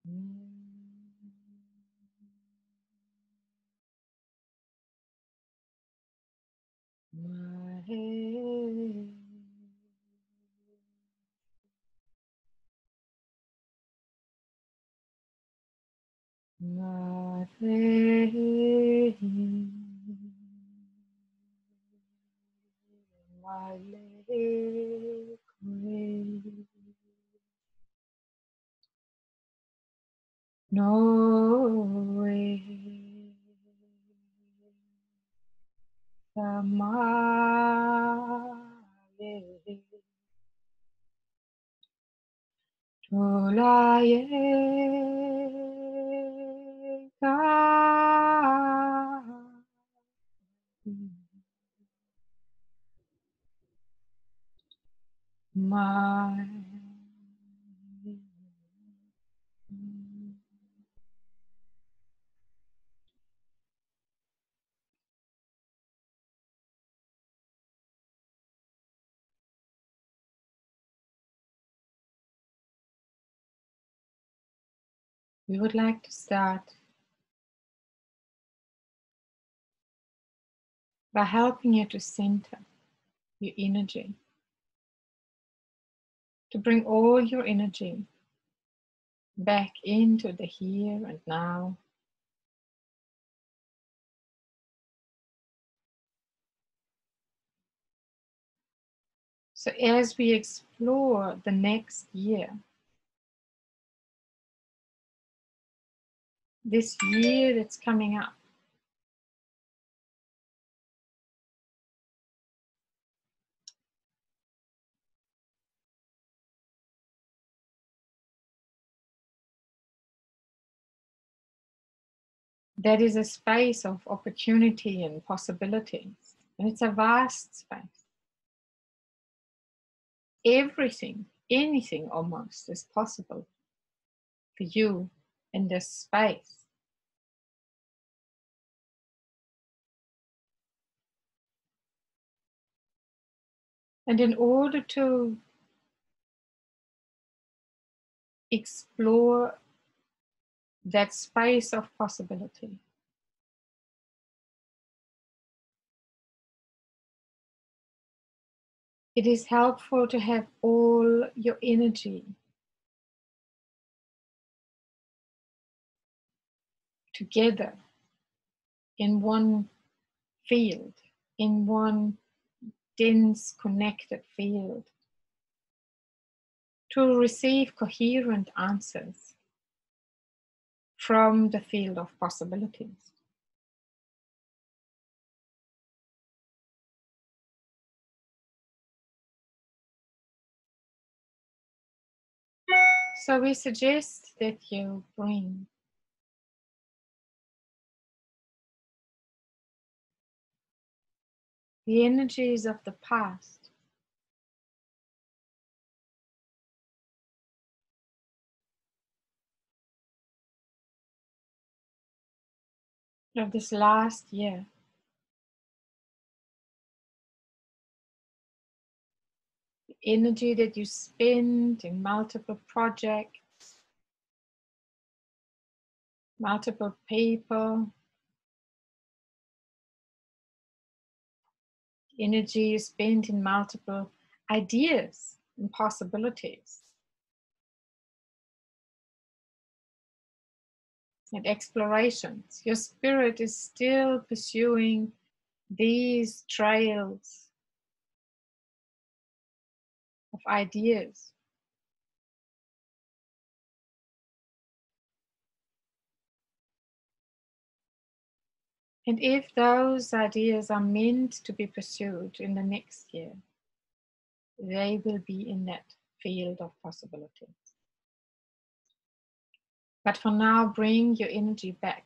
My head, my face, my leg, no way, Tamale, Tolaye, my we would like to start by helping you to center your energy, to bring all your energy back into the here and now. So as we explore the next year, this year that's coming up, that is a space of opportunity and possibilities. And it's a vast space. Everything, anything almost is possible for you in this space. And in order to explore that space of possibility, it is helpful to have all your energy together in one field, in one dense connected field, to receive coherent answers from the field of possibilities. So we suggest that you bring the energies of the past, of this last year, the energy that you spent in multiple projects, multiple people, energy you spent in multiple ideas and possibilities and explorations. Your spirit is still pursuing these trails of ideas. And if those ideas are meant to be pursued in the next year, they will be in that field of possibilities. But for now, bring your energy back.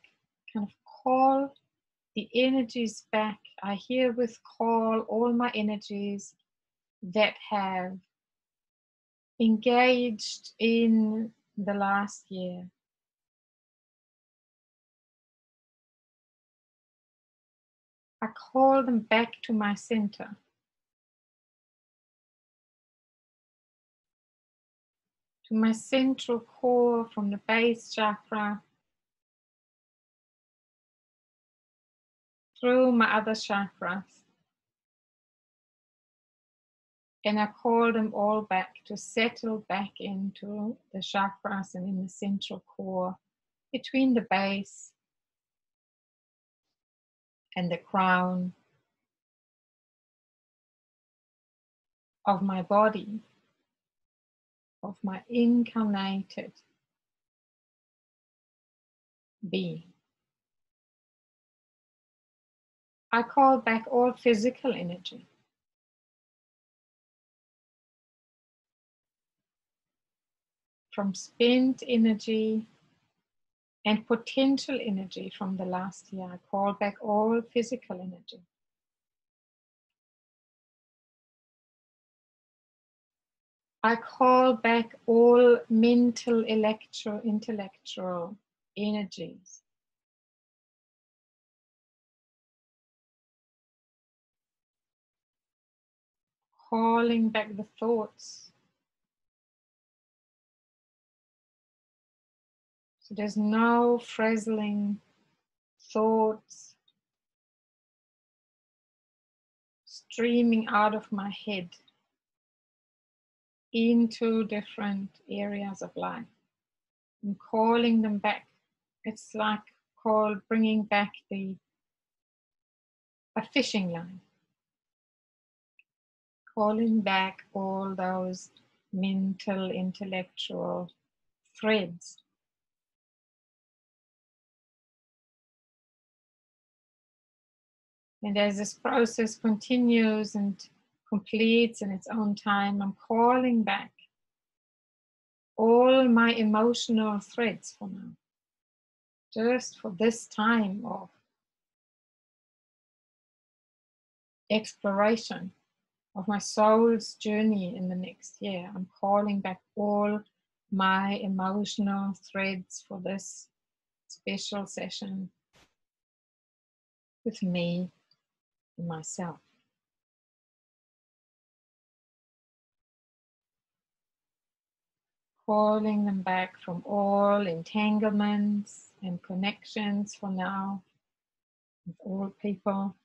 Kind of call the energies back. I herewith call all my energies that have engaged in the last year. I call them back to my center. to my central core from the base chakra, through my other chakras. And I call them all back to settle back into the chakras and in the central core, between the base and the crown of my body, of my incarnated being. I call back all physical energy. From spent energy and potential energy from the last year. I call back all physical energy. I call back all mental, intellectual energies. Calling back the thoughts. So there's no frazzling thoughts streaming out of my head into different areas of life. I'm calling them back. It's like bringing back a fishing line. Calling back all those mental, intellectual threads. And as this process continues and completes in its own time, I'm calling back all my emotional threads for now. Just for this time of exploration of my soul's journey in the next year, I'm calling back all my emotional threads for this special session with me and myself. Calling them back from all entanglements and connections for now with all people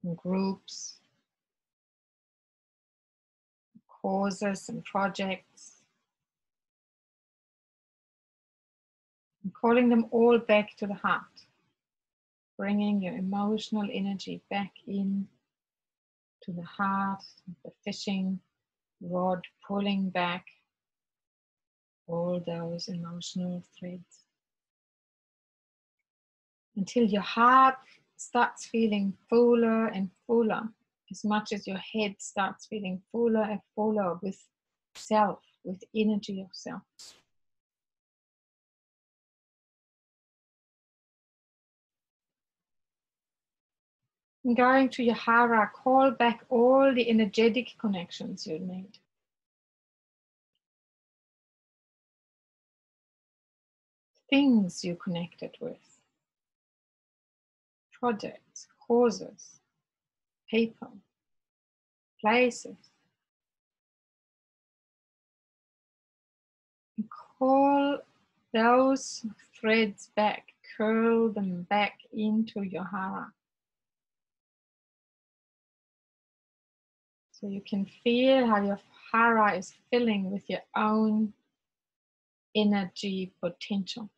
and groups, causes and projects. I'm calling them all back to the heart, bringing your emotional energy back in to the heart, the fishing rod, pulling back all those emotional threads until your heart starts feeling fuller and fuller, as much as your head starts feeling fuller and fuller with self, with energy of self. And going to your hara, call back all the energetic connections you made. Things you connected with. Projects, causes, people, places. And call those threads back, curl them back into your hara. So you can feel how your hara is filling with your own energy potential.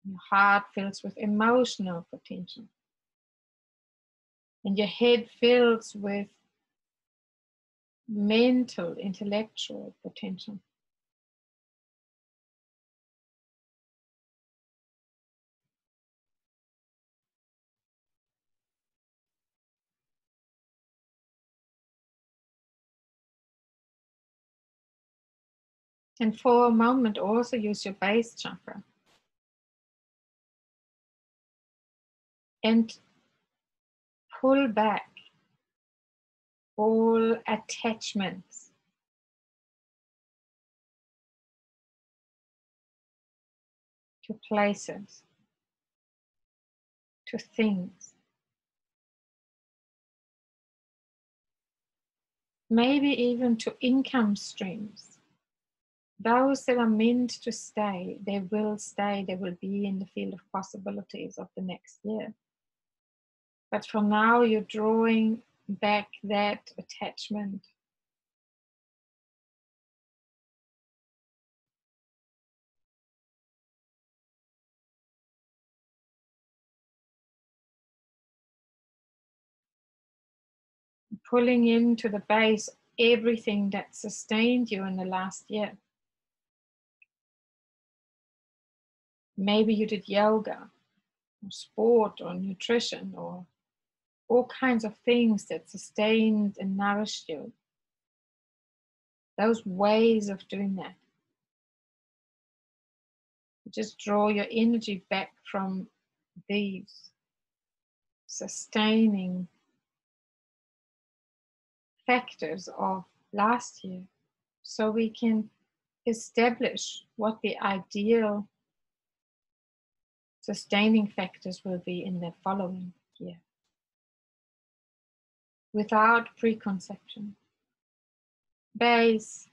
Your heart fills with emotional potential. And your head fills with mental, intellectual potential. And for a moment, also use your base chakra. And pull back all attachments to places, to things. maybe even to income streams. Those that are meant to stay, they will stay, they will be in the field of possibilities of the next year. But for now, you're drawing back that attachment. Pulling into the base everything that sustained you in the last year. Maybe you did yoga, or sport, or nutrition, or all kinds of things that sustained and nourished you. Those ways of doing that. Just draw your energy back from these sustaining factors of last year, so we can establish what the ideal sustaining factors will be in the following year, without preconception. Base,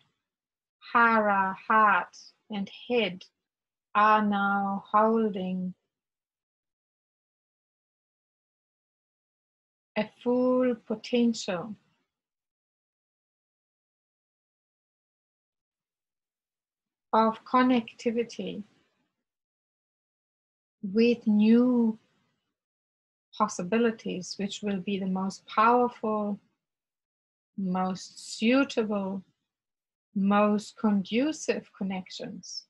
hara, heart, and head are now holding a full potential of connectivity with new possibilities, which will be the most powerful, most suitable, most conducive connections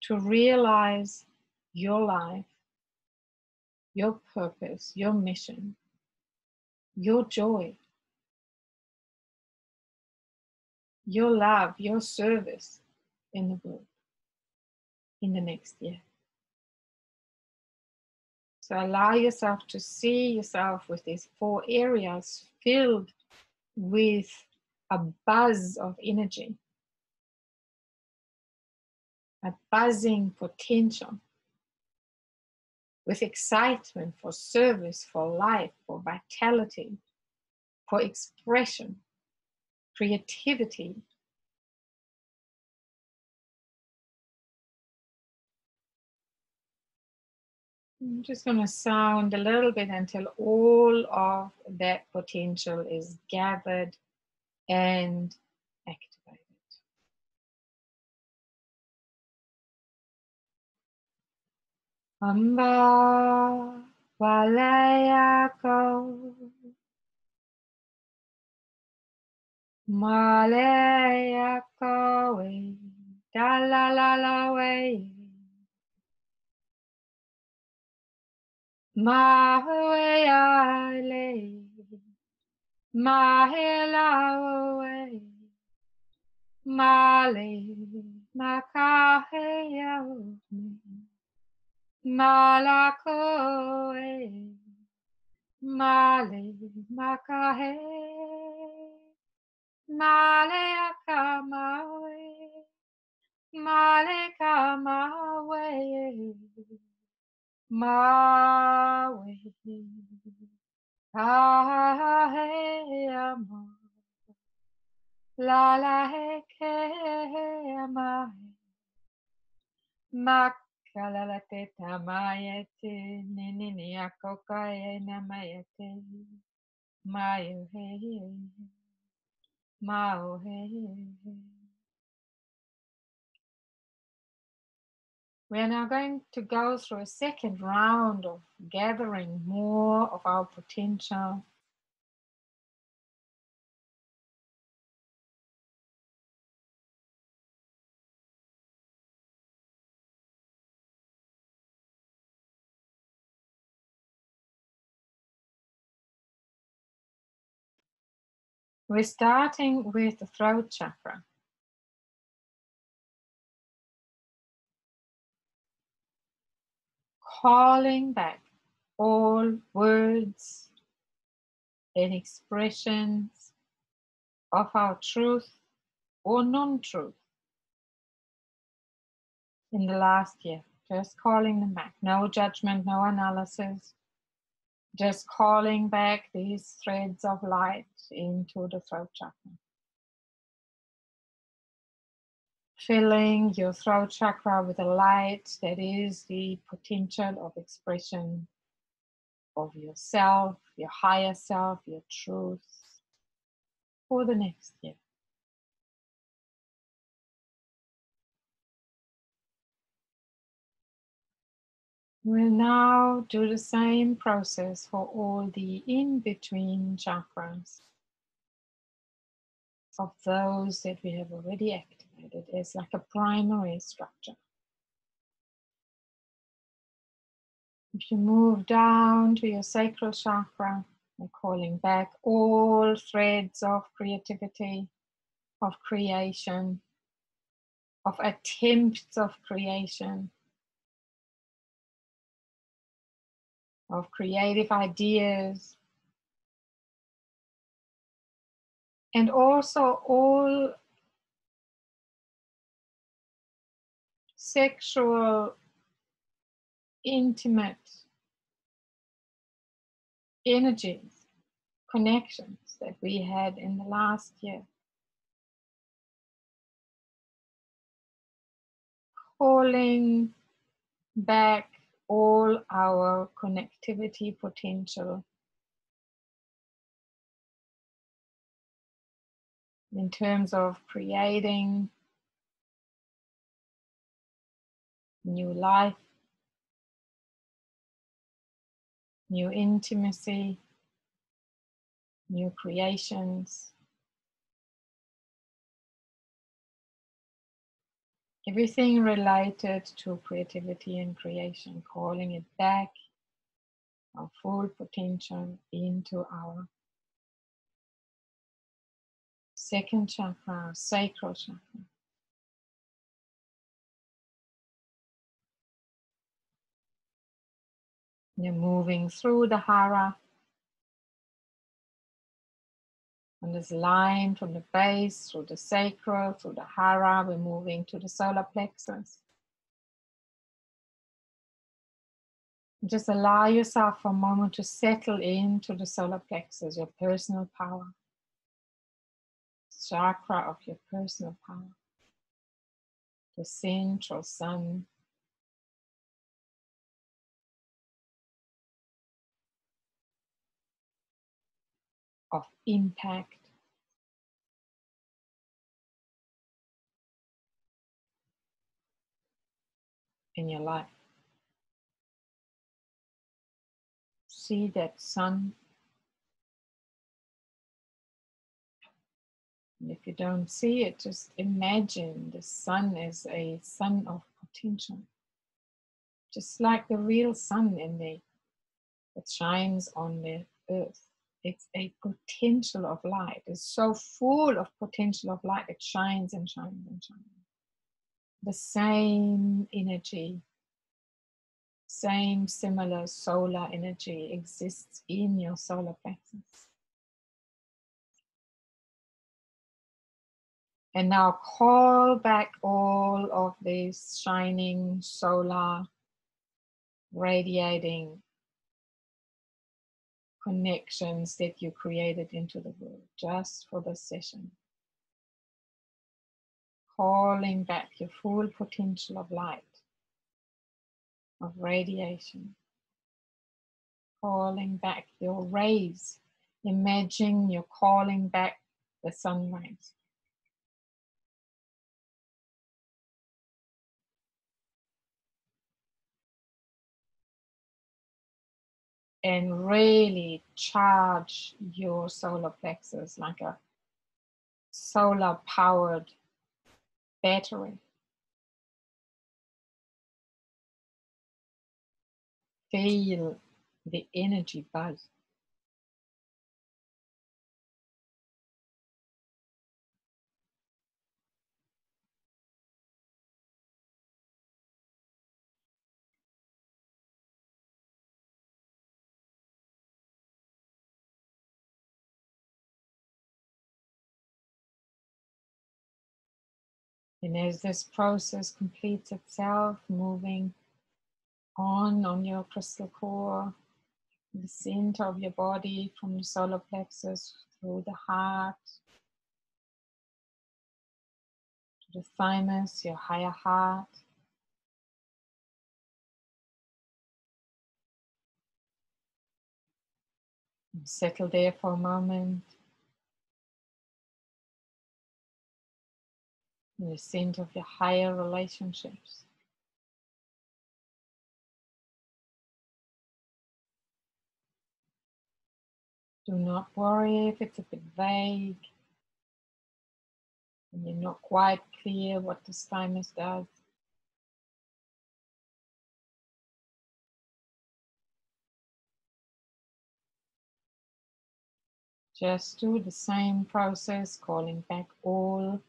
to realize your life, your purpose, your mission, your joy, your love, your service in the world in the next year. So allow yourself to see yourself with these 4 areas filled with a buzz of energy, a buzzing potential, with excitement for service, for life, for vitality, for expression, creativity. I'm just going to sound a little bit until all of that potential is gathered and activated. Amba Walayako Malayako Dalalalawe Mahawayale Mahelawe Male Makaheyo Malakoe Male Makahe Male Akamawe Male Kamawe Mawe Kaheyama Lala Heke Amahe Makalalate Tamayete Nini Akokaye Namayete Mayo He Mao He. We are now going to go through a second round of gathering more of our potential. We're starting with the throat chakra. Calling back all words and expressions of our truth or non-truth in the last year. Just calling them back. No judgment, no analysis. Just calling back these threads of light into the throat chakra. Filling your throat chakra with a light that is the potential of expression of yourself, your higher self, your truth for the next year. We'll now do the same process for all the in-between chakras of those that we have already activated as like a primary structure. If you move down to your sacral chakra, we're calling back all threads of creativity, of creation, of attempts of creation, of creative ideas, and also all sexual, intimate energies, connections that we had in the last year. Calling back all our connectivity potential in terms of creating new life, new intimacy, new creations. Everything related to creativity and creation, calling it back, our full potential into our second chakra, our sacral chakra. You're moving through the hara on this line from the base through the sacral, through the hara. We're moving to the solar plexus. Just allow yourself for a moment to settle into the solar plexus, your personal power, chakra of your personal power, the central sun, of impact in your life. See that sun. And if you don't see it, just imagine the sun as a sun of potential. Just like the real sun that shines on the earth. It's a potential of light. It's so full of potential of light. It shines and shines and shines. The same energy, same similar solar energy exists in your solar plexus. And now call back all of these shining solar radiating connections that you created into the world just for this session. Calling back your full potential of light, of radiation. Calling back your rays. Imagine you're calling back the sun rays. And really charge your solar plexus like a solar powered battery. Feel the energy buzz. And as this process completes itself, moving on your crystal core, the center of your body, from the solar plexus through the heart to the thymus, your higher heart. And settle there for a moment. In the center of your higher relationships. Do not worry if it's a bit vague and you're not quite clear what the thymus does. Just do the same process, calling back all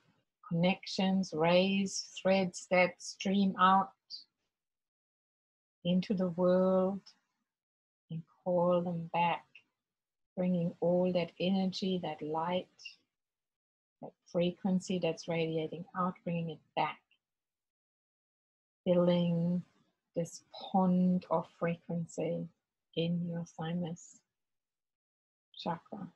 connections, rays, threads that stream out into the world, and call them back, bringing all that energy, that light, that frequency that's radiating out, bringing it back, filling this pond of frequency in your thymus chakra.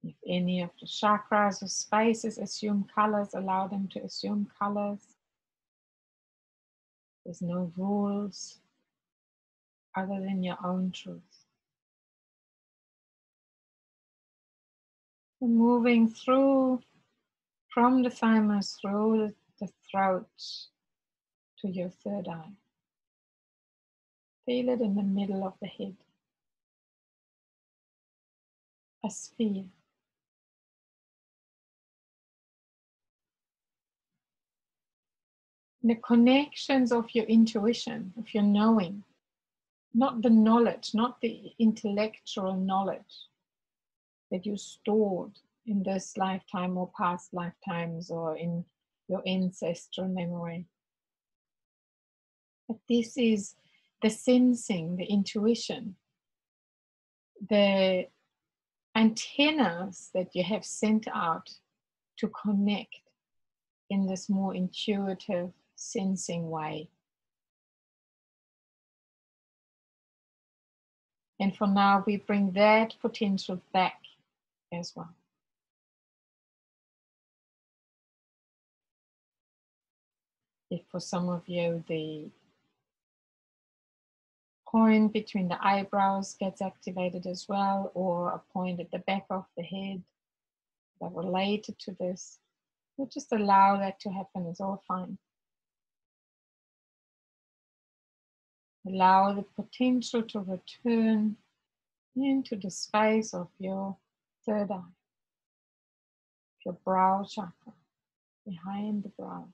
If any of the chakras or spaces assume colors, allow them to assume colors. There's no rules other than your own truth. And moving through from the thymus through the throat to your third eye. Feel it in the middle of the head. A sphere. The connections of your intuition, of your knowing, not the knowledge, not the intellectual knowledge that you stored in this lifetime or past lifetimes or in your ancestral memory. But this is the sensing, the intuition, the antennas that you have sent out to connect in this more intuitive, sensing way. And for now, we bring that potential back as well. If for some of you the point between the eyebrows gets activated as well, or a point at the back of the head that related to this, we'll just allow that to happen. It's all fine. Allow the potential to return into the space of your third eye, your brow chakra, behind the brow.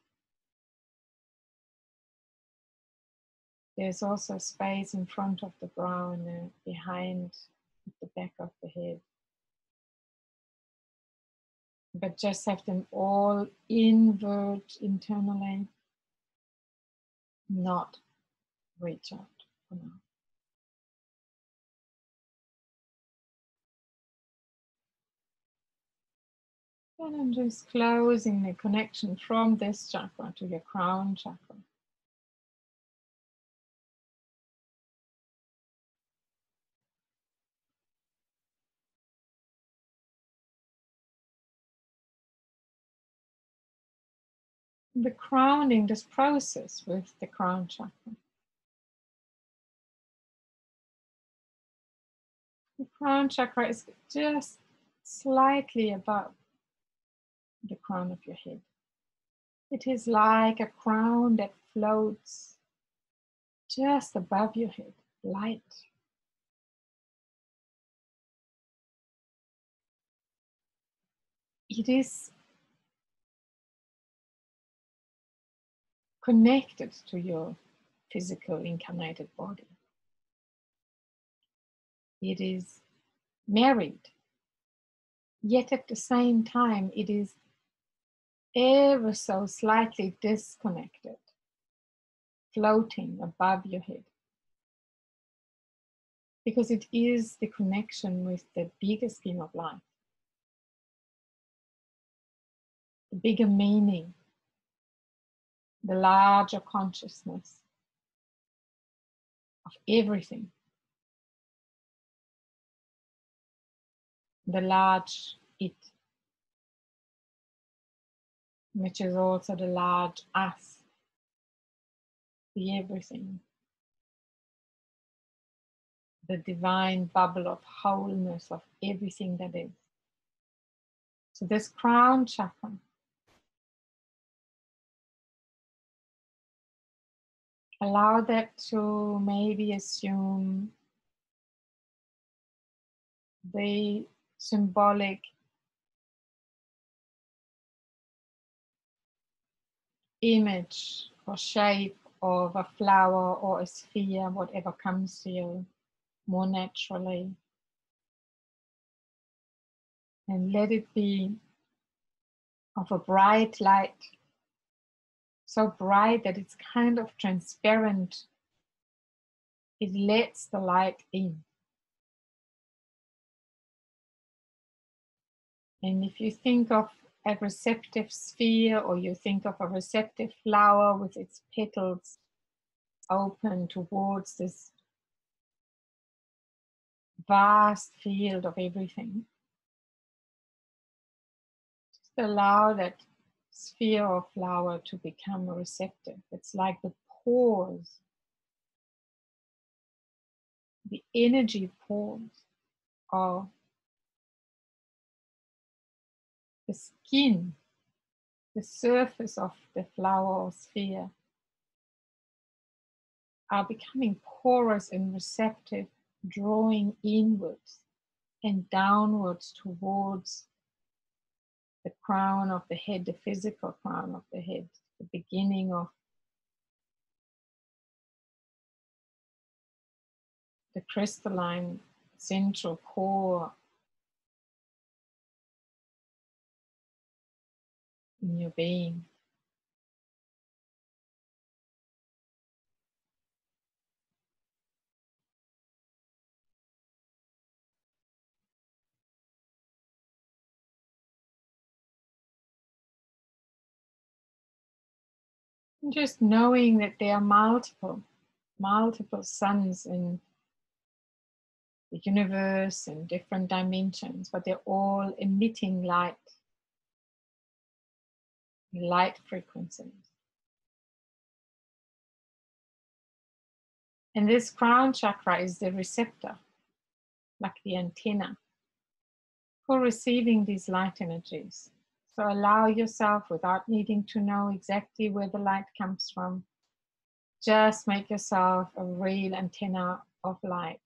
There's also space in front of the brow and behind the back of the head. But just have them all invert internally, not reach out for now. And I'm just closing the connection from this chakra to your crown chakra. The crowning, this process with the crown chakra. The crown chakra is just slightly above the crown of your head. It is like a crown that floats just above your head, light. It is connected to your physical incarnated body. It is married, yet at the same time it is ever so slightly disconnected, floating above your head. Because it is the connection with the bigger scheme of life, the bigger meaning, the larger consciousness of everything, the large it, which is also the large us, the everything, the divine bubble of wholeness of everything that is. So this crown chakra allow that to maybe assume the symbolic image or shape of a flower or a sphere, whatever comes to you more naturally. And let it be of a bright light, so bright that it's kind of transparent. It lets the light in. And if you think of a receptive sphere, or you think of a receptive flower with its petals open towards this vast field of everything, just allow that sphere or flower to become receptive. It's like the pores, the energy pores of the skin, the surface of the flower or sphere are becoming porous and receptive, drawing inwards and downwards towards the crown of the head, the physical crown of the head, the beginning of the crystalline central core in your being. And just knowing that there are multiple suns in the universe in different dimensions, but they're all emitting light frequencies. And this crown chakra is the receptor, like the antenna, for receiving these light energies. So allow yourself, without needing to know exactly where the light comes from, just make yourself a real antenna of light.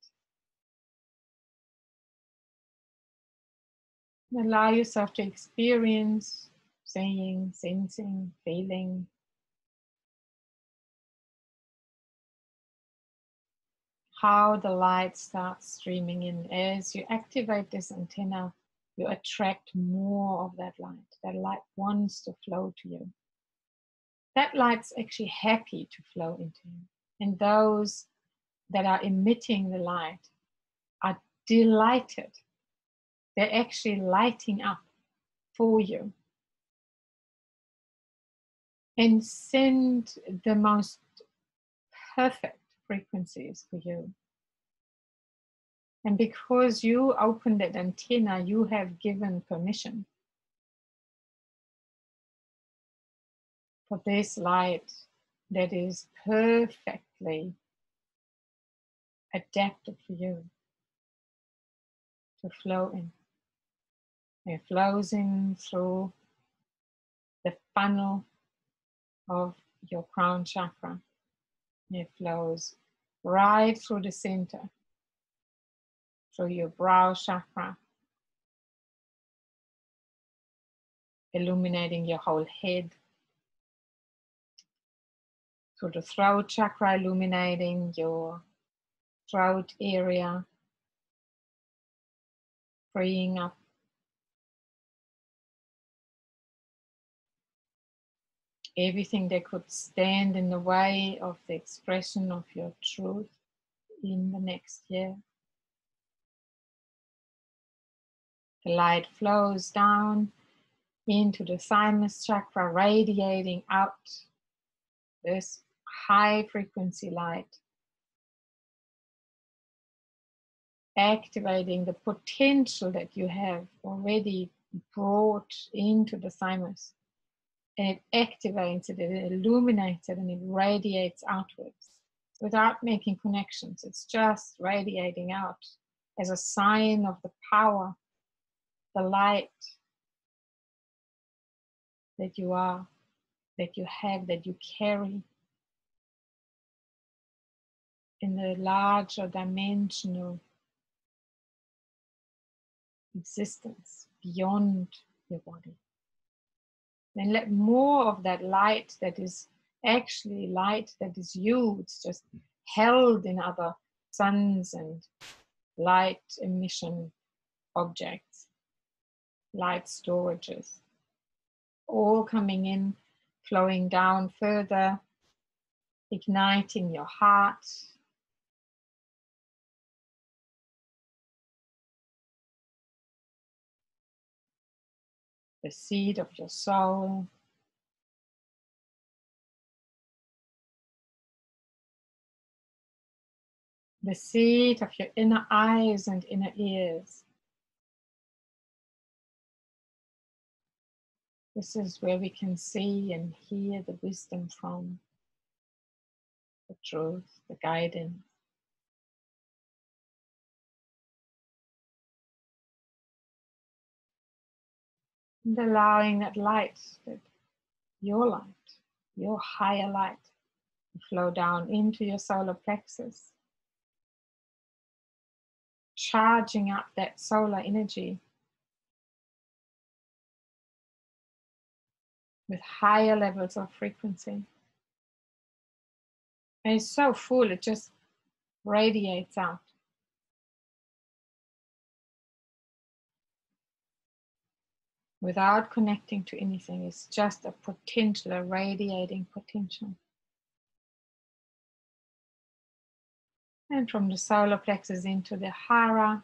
And allow yourself to experience seeing, sensing, feeling how the light starts streaming in. As you activate this antenna, you attract more of that light. That light wants to flow to you. That light's actually happy to flow into you. And those that are emitting the light are delighted. They're actually lighting up for you. And send the most perfect frequencies for you. And because you opened that antenna, you have given permission for this light that is perfectly adapted for you to flow in. It flows in through the funnel of your crown chakra. It flows right through the center, through your brow chakra, illuminating your whole head, through the throat chakra, illuminating your throat area, freeing up everything that could stand in the way of the expression of your truth in the next year. The light flows down into the thymus chakra, radiating out this high frequency light, activating the potential that you have already brought into the thymus. And it activates it, it illuminates it, and it radiates outwards without making connections. It's just radiating out as a sign of the power, the light that you are, that you have, that you carry in the larger dimensional existence beyond your body. Then let more of that light that is actually light that is you, it's just held in other suns and light emission objects, light storages, all coming in, flowing down further, igniting your heart, the seed of your soul, the seed of your inner eyes and inner ears. This is where we can see and hear the wisdom from, the truth, the guidance. And allowing that light, that your higher light, to flow down into your solar plexus, charging up that solar energy with higher levels of frequency. And it's so full, it just radiates out. Without connecting to anything, it's just a potential, a radiating potential. And from the solar plexus into the hara,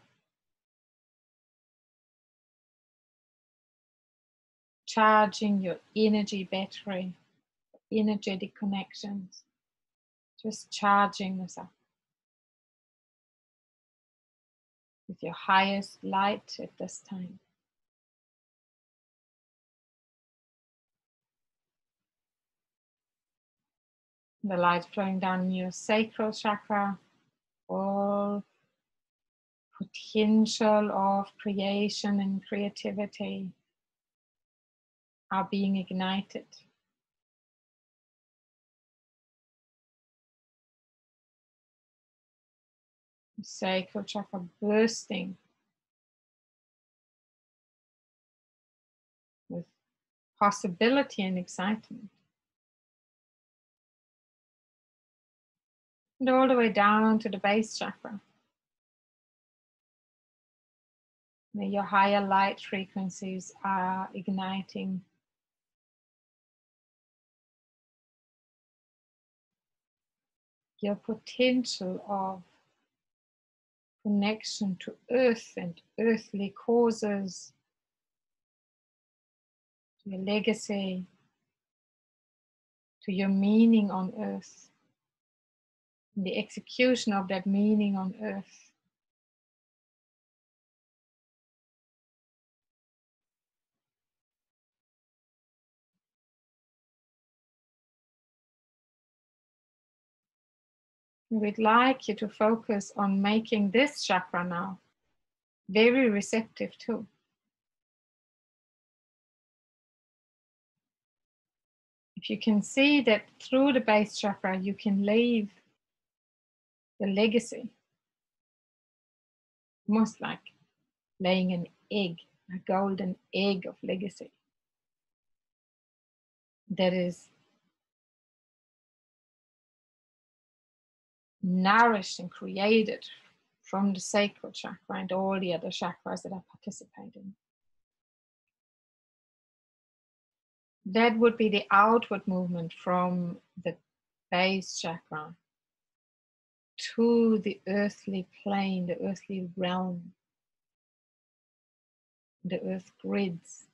charging your energy battery, energetic connections, just charging this up with your highest light at this time. The light flowing down your sacral chakra, all potential of creation and creativity are being ignited. The sacral chakra bursting with possibility and excitement. And all the way down to the base chakra, where your higher light frequencies are igniting your potential of connection to earth and earthly causes, to your legacy, to your meaning on earth, and the execution of that meaning on earth. We'd like you to focus on making this chakra now very receptive too. If you can see that through the base chakra, you can leave the legacy, almost like laying an egg, a golden egg of legacy that is nourished and created from the sacral chakra and all the other chakras that are participating. That would be the outward movement from the base chakra to the earthly plane, the earthly realm, the earth grids.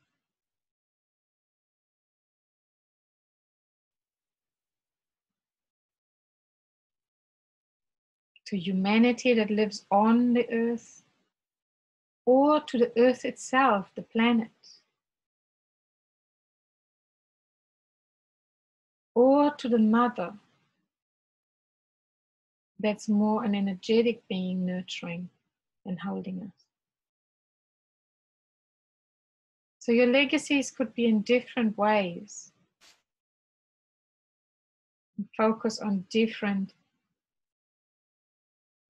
to humanity that lives on the earth, or to the earth itself, the planet, or to the mother that's more an energetic being nurturing and holding us. So your legacies could be in different ways. Focus on different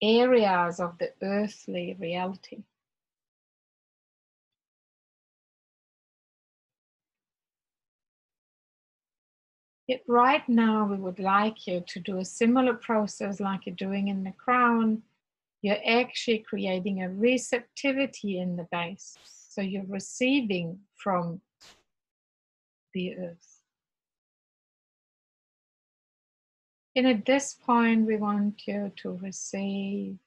areas of the earthly reality. Yet right now we would like you to do a similar process like you're doing in the crown. You're actually creating a receptivity in the base. So you're receiving from the earth. And at this point, we want you to receive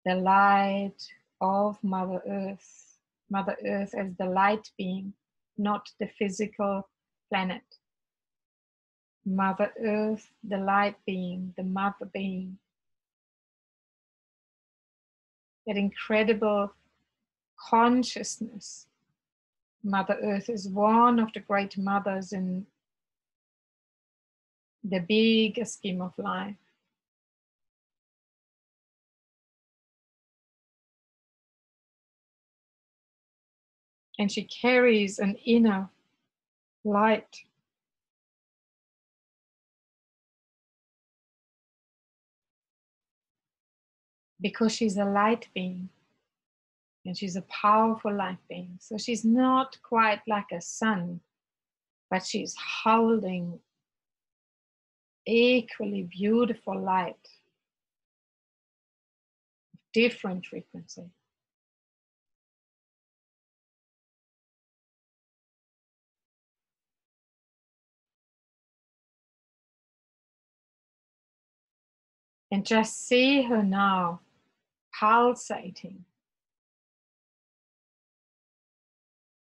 the light of Mother Earth. Mother Earth as the light being, not the physical planet. Mother Earth, the light being, the mother being. That incredible consciousness. Mother Earth is one of the great mothers in the big scheme of life. And she carries an inner light. Because she's a light being. And she's a powerful light being. So she's not quite like a sun, but she's holding equally beautiful light, different frequency. And just see her now pulsating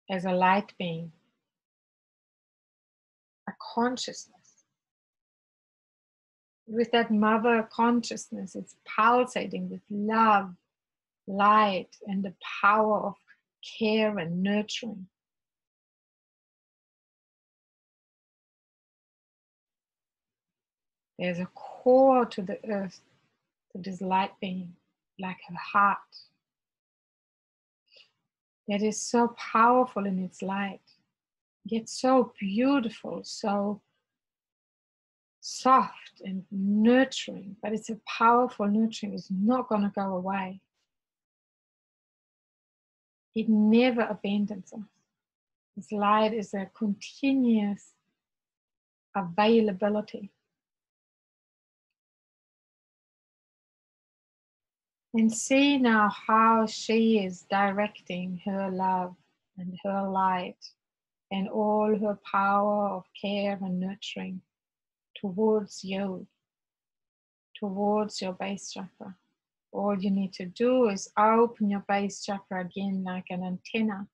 as a light being, a consciousness. With that mother consciousness, it's pulsating with love, light, and the power of care and nurturing. There's a core to the earth, to this light being, like her heart, that is so powerful in its light, yet so beautiful, so soft and nurturing. But it's a powerful nurturing. It's not going to go away. It never abandons us. This light is a continuous availability. And see now how she is directing her love and her light and all her power of care and nurturing towards you, towards your base chakra. All you need to do is open your base chakra again like an antenna.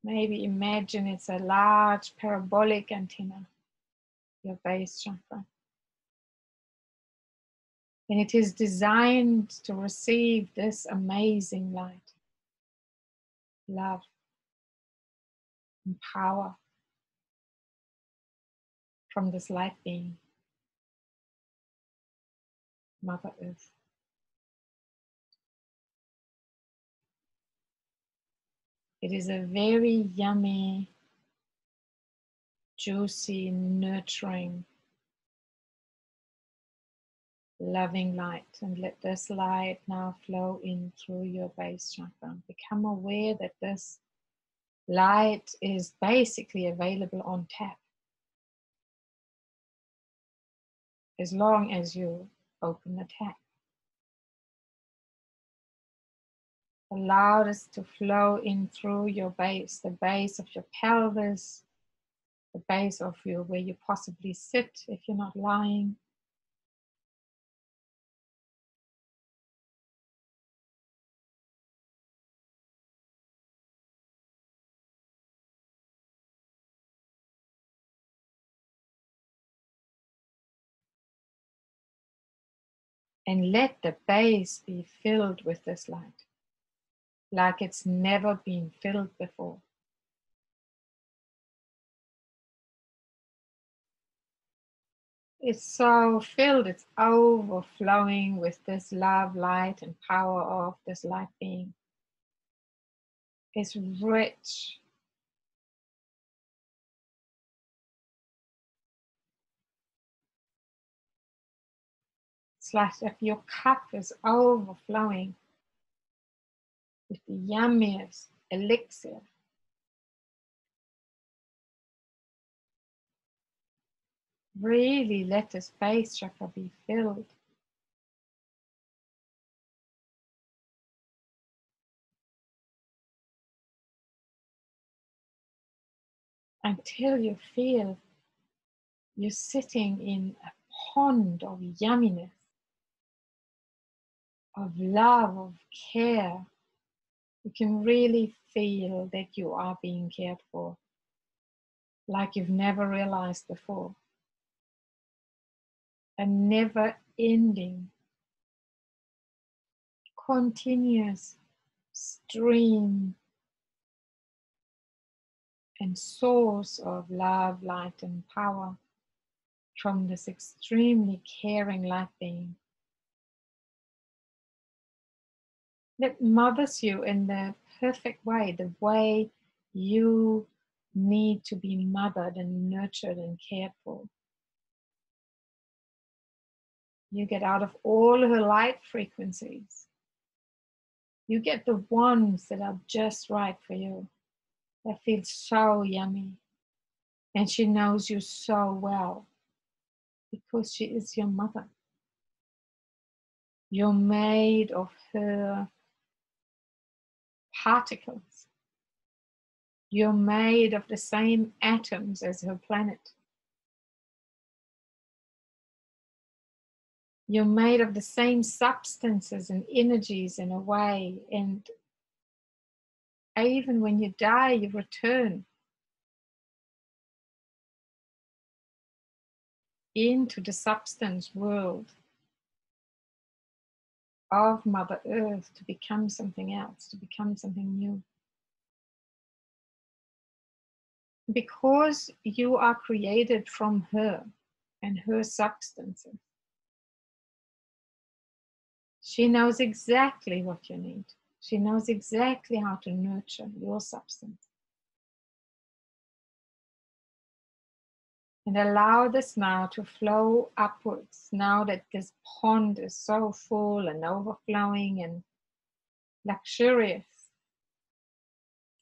Maybe imagine it's a large parabolic antenna, your base chakra. And it is designed to receive this amazing light, love, and power from this light being, Mother Earth. It is a very yummy, juicy, nurturing, loving light. And let this light now flow in through your base chakra. Become aware that this light is basically available on tap, as long as you open the tap. Allow this to flow in through your base, the base of your pelvis, the base of you where you possibly sit if you're not lying. And let the base be filled with this light, like it's never been filled before. It's so filled, it's overflowing with this love, light, and power of this light being. It's rich. It's like if your cup is overflowing with the yummiest elixir. Really let this base chakra be filled. Until you feel you're sitting in a pond of yumminess, of love, of care. You can really feel that you are being cared for, like you've never realized before. A never-ending, continuous stream and source of love, light, and power from this extremely caring light being that mothers you in the perfect way, the way you need to be mothered and nurtured and cared for. You get out of all her light frequencies. You get the ones that are just right for you, that feel so yummy. And she knows you so well because she is your mother. You're made of her particles. You're made of the same atoms as her planet. You're made of the same substances and energies in a way. And even when you die, you return into the substance world of Mother Earth to become something else, to become something new. Because you are created from her and her substances, she knows exactly what you need. She knows exactly how to nurture your substance. And allow this now to flow upwards, now that this pond is so full and overflowing and luxurious.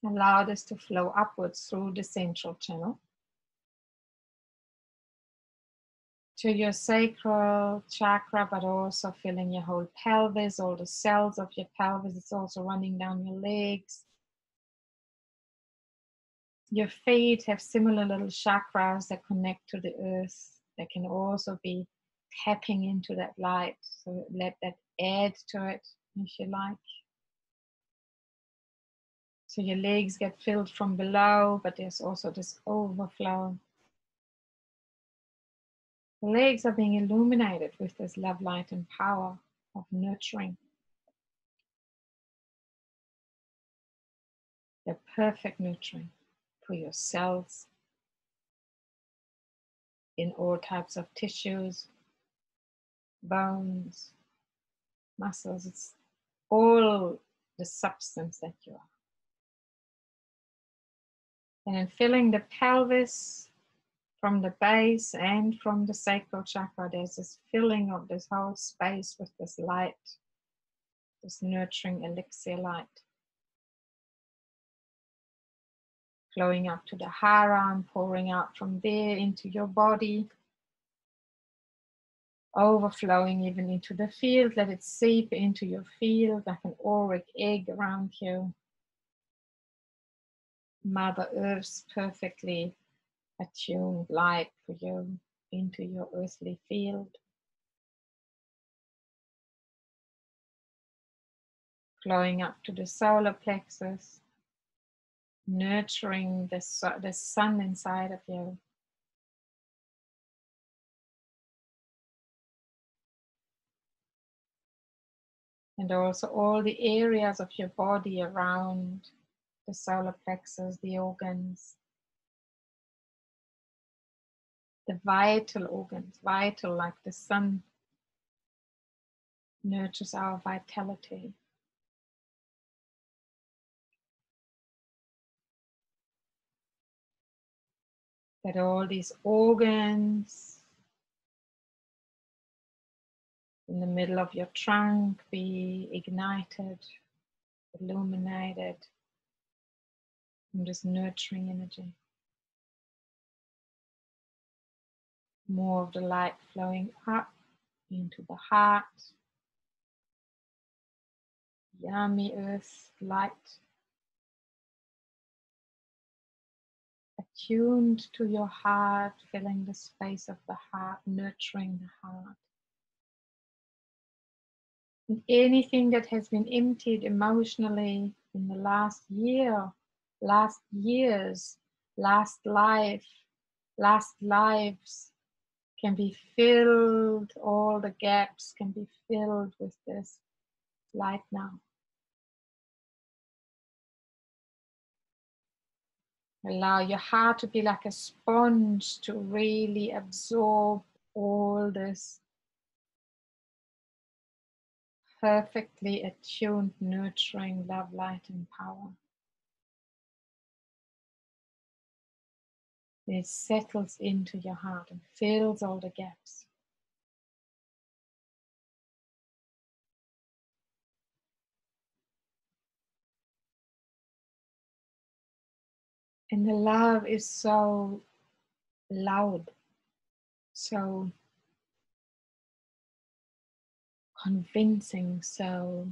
Allow this to flow upwards through the central channel to your sacral chakra, but also filling your whole pelvis, all the cells of your pelvis. It's also running down your legs. Your feet have similar little chakras that connect to the earth. They can also be tapping into that light. So let that add to it, if you like. So your legs get filled from below, but there's also this overflow. The legs are being illuminated with this love, light, and power of nurturing. The perfect nurturing for your cells in all types of tissues, bones, muscles. It's all the substance that you are. And then filling the pelvis from the base and from the sacral chakra, there's this filling of this whole space with this light, this nurturing elixir light. Flowing up to the hara and pouring out from there into your body. Overflowing even into the field. Let it seep into your field like an auric egg around you. Mother Earth's perfectly attuned light for you into your earthly field. Flowing up to the solar plexus, nurturing the sun inside of you. And also all the areas of your body around the solar plexus, the organs, the vital organs, vital like the sun nurtures our vitality. That all these organs in the middle of your trunk be ignited, illuminated from this nurturing energy. More of the light flowing up into the heart, yummy earth light, attuned to your heart, filling the space of the heart, nurturing the heart. And anything that has been emptied emotionally in the last year, last years, last life, last lives can be filled, all the gaps can be filled with this light now. Allow your heart to be like a sponge to really absorb all this perfectly attuned, nurturing love, light, and power. It settles into your heart and fills all the gaps. And the love is so loud, so convincing, so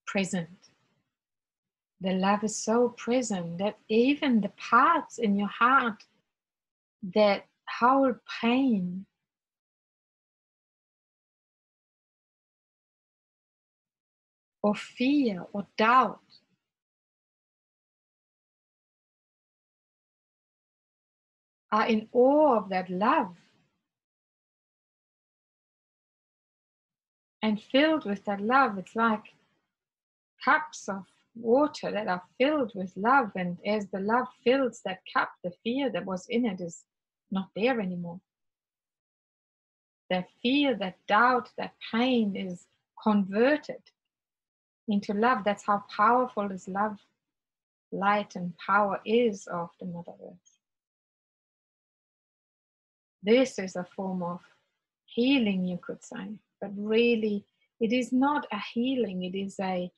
present. The love is so present that even the parts in your heart that hold pain or fear or doubt are in awe of that love and filled with that love. It's like cups of water that are filled with love, and as the love fills that cup, the fear that was in it is not there anymore. That fear, that doubt, that pain is converted into love. That's how powerful this love, light, and power is of the Mother Earth. This is a form of healing, you could say, but really it is not a healing, it is a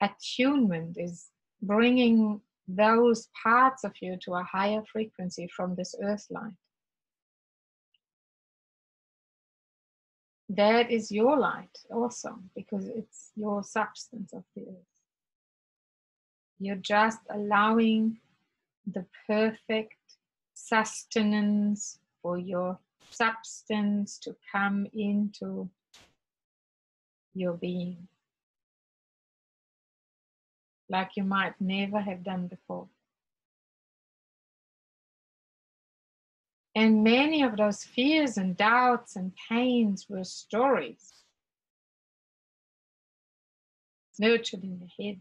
attunement, is bringing those parts of you to a higher frequency from this earth light. That is your light also, because it's your substance of the earth. You're just allowing the perfect sustenance for your substance to come into your being, like you might never have done before. And many of those fears and doubts and pains were stories nurtured in the head,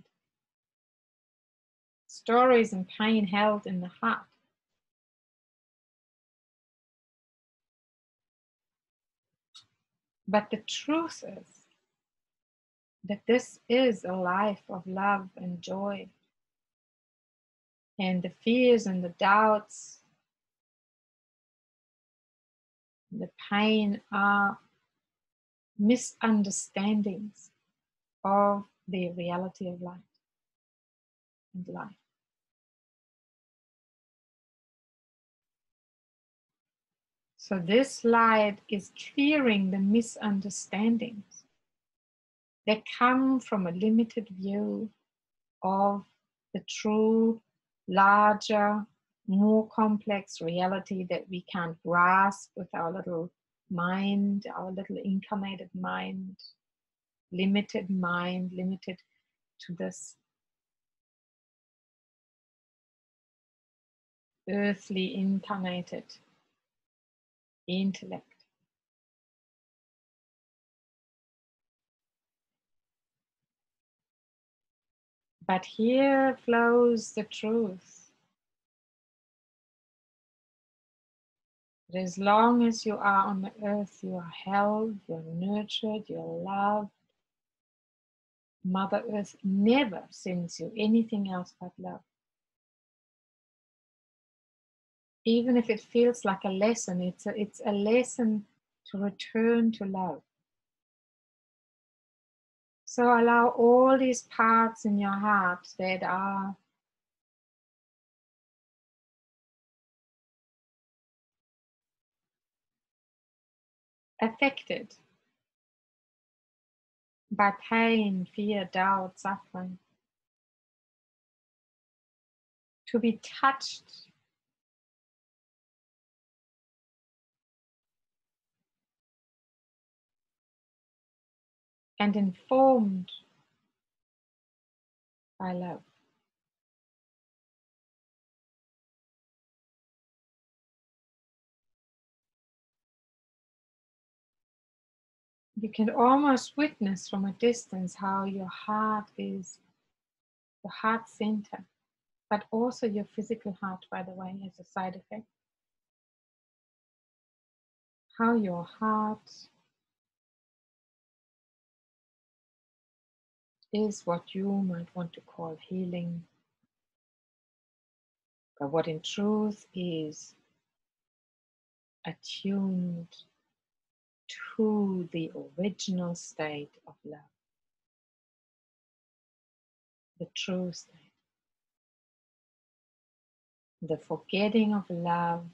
stories and pain held in the heart. But the truth is that this is a life of love and joy. And the fears and the doubts, the pain are misunderstandings of the reality of light and life. So this light is clearing the misunderstandings that come from a limited view of the true, larger, more complex reality that we can't grasp with our little mind, our little incarnated mind, limited to this earthly incarnated intellect. But here flows the truth. That as long as you are on the earth, you are held, you're nurtured, you're loved. Mother Earth never sends you anything else but love. Even if it feels like a lesson, it's a lesson to return to love. So allow all these parts in your heart that are affected by pain, fear, doubt, suffering, to be touched and informed by love. You can almost witness from a distance how your heart is, your heart center, but also your physical heart, by the way, as a side effect. How your heart is what you might want to call healing, but what in truth is attuned to the original state of love, the true state. The forgetting of love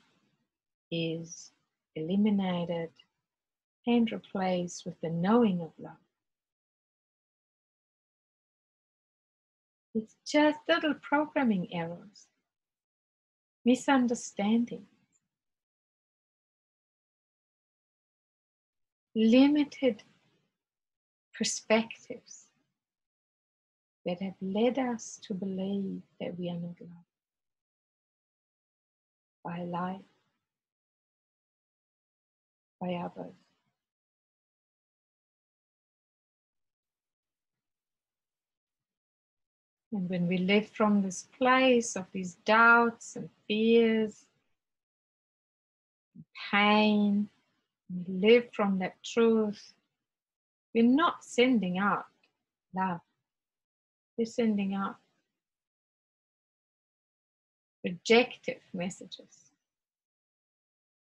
is eliminated and replaced with the knowing of love. It's just little programming errors, misunderstanding, limited perspectives that have led us to believe that we are not loved by life, by others. And when we live from this place of these doubts and fears, and pain, we live from that truth, we're not sending out love. We're sending out rejective messages.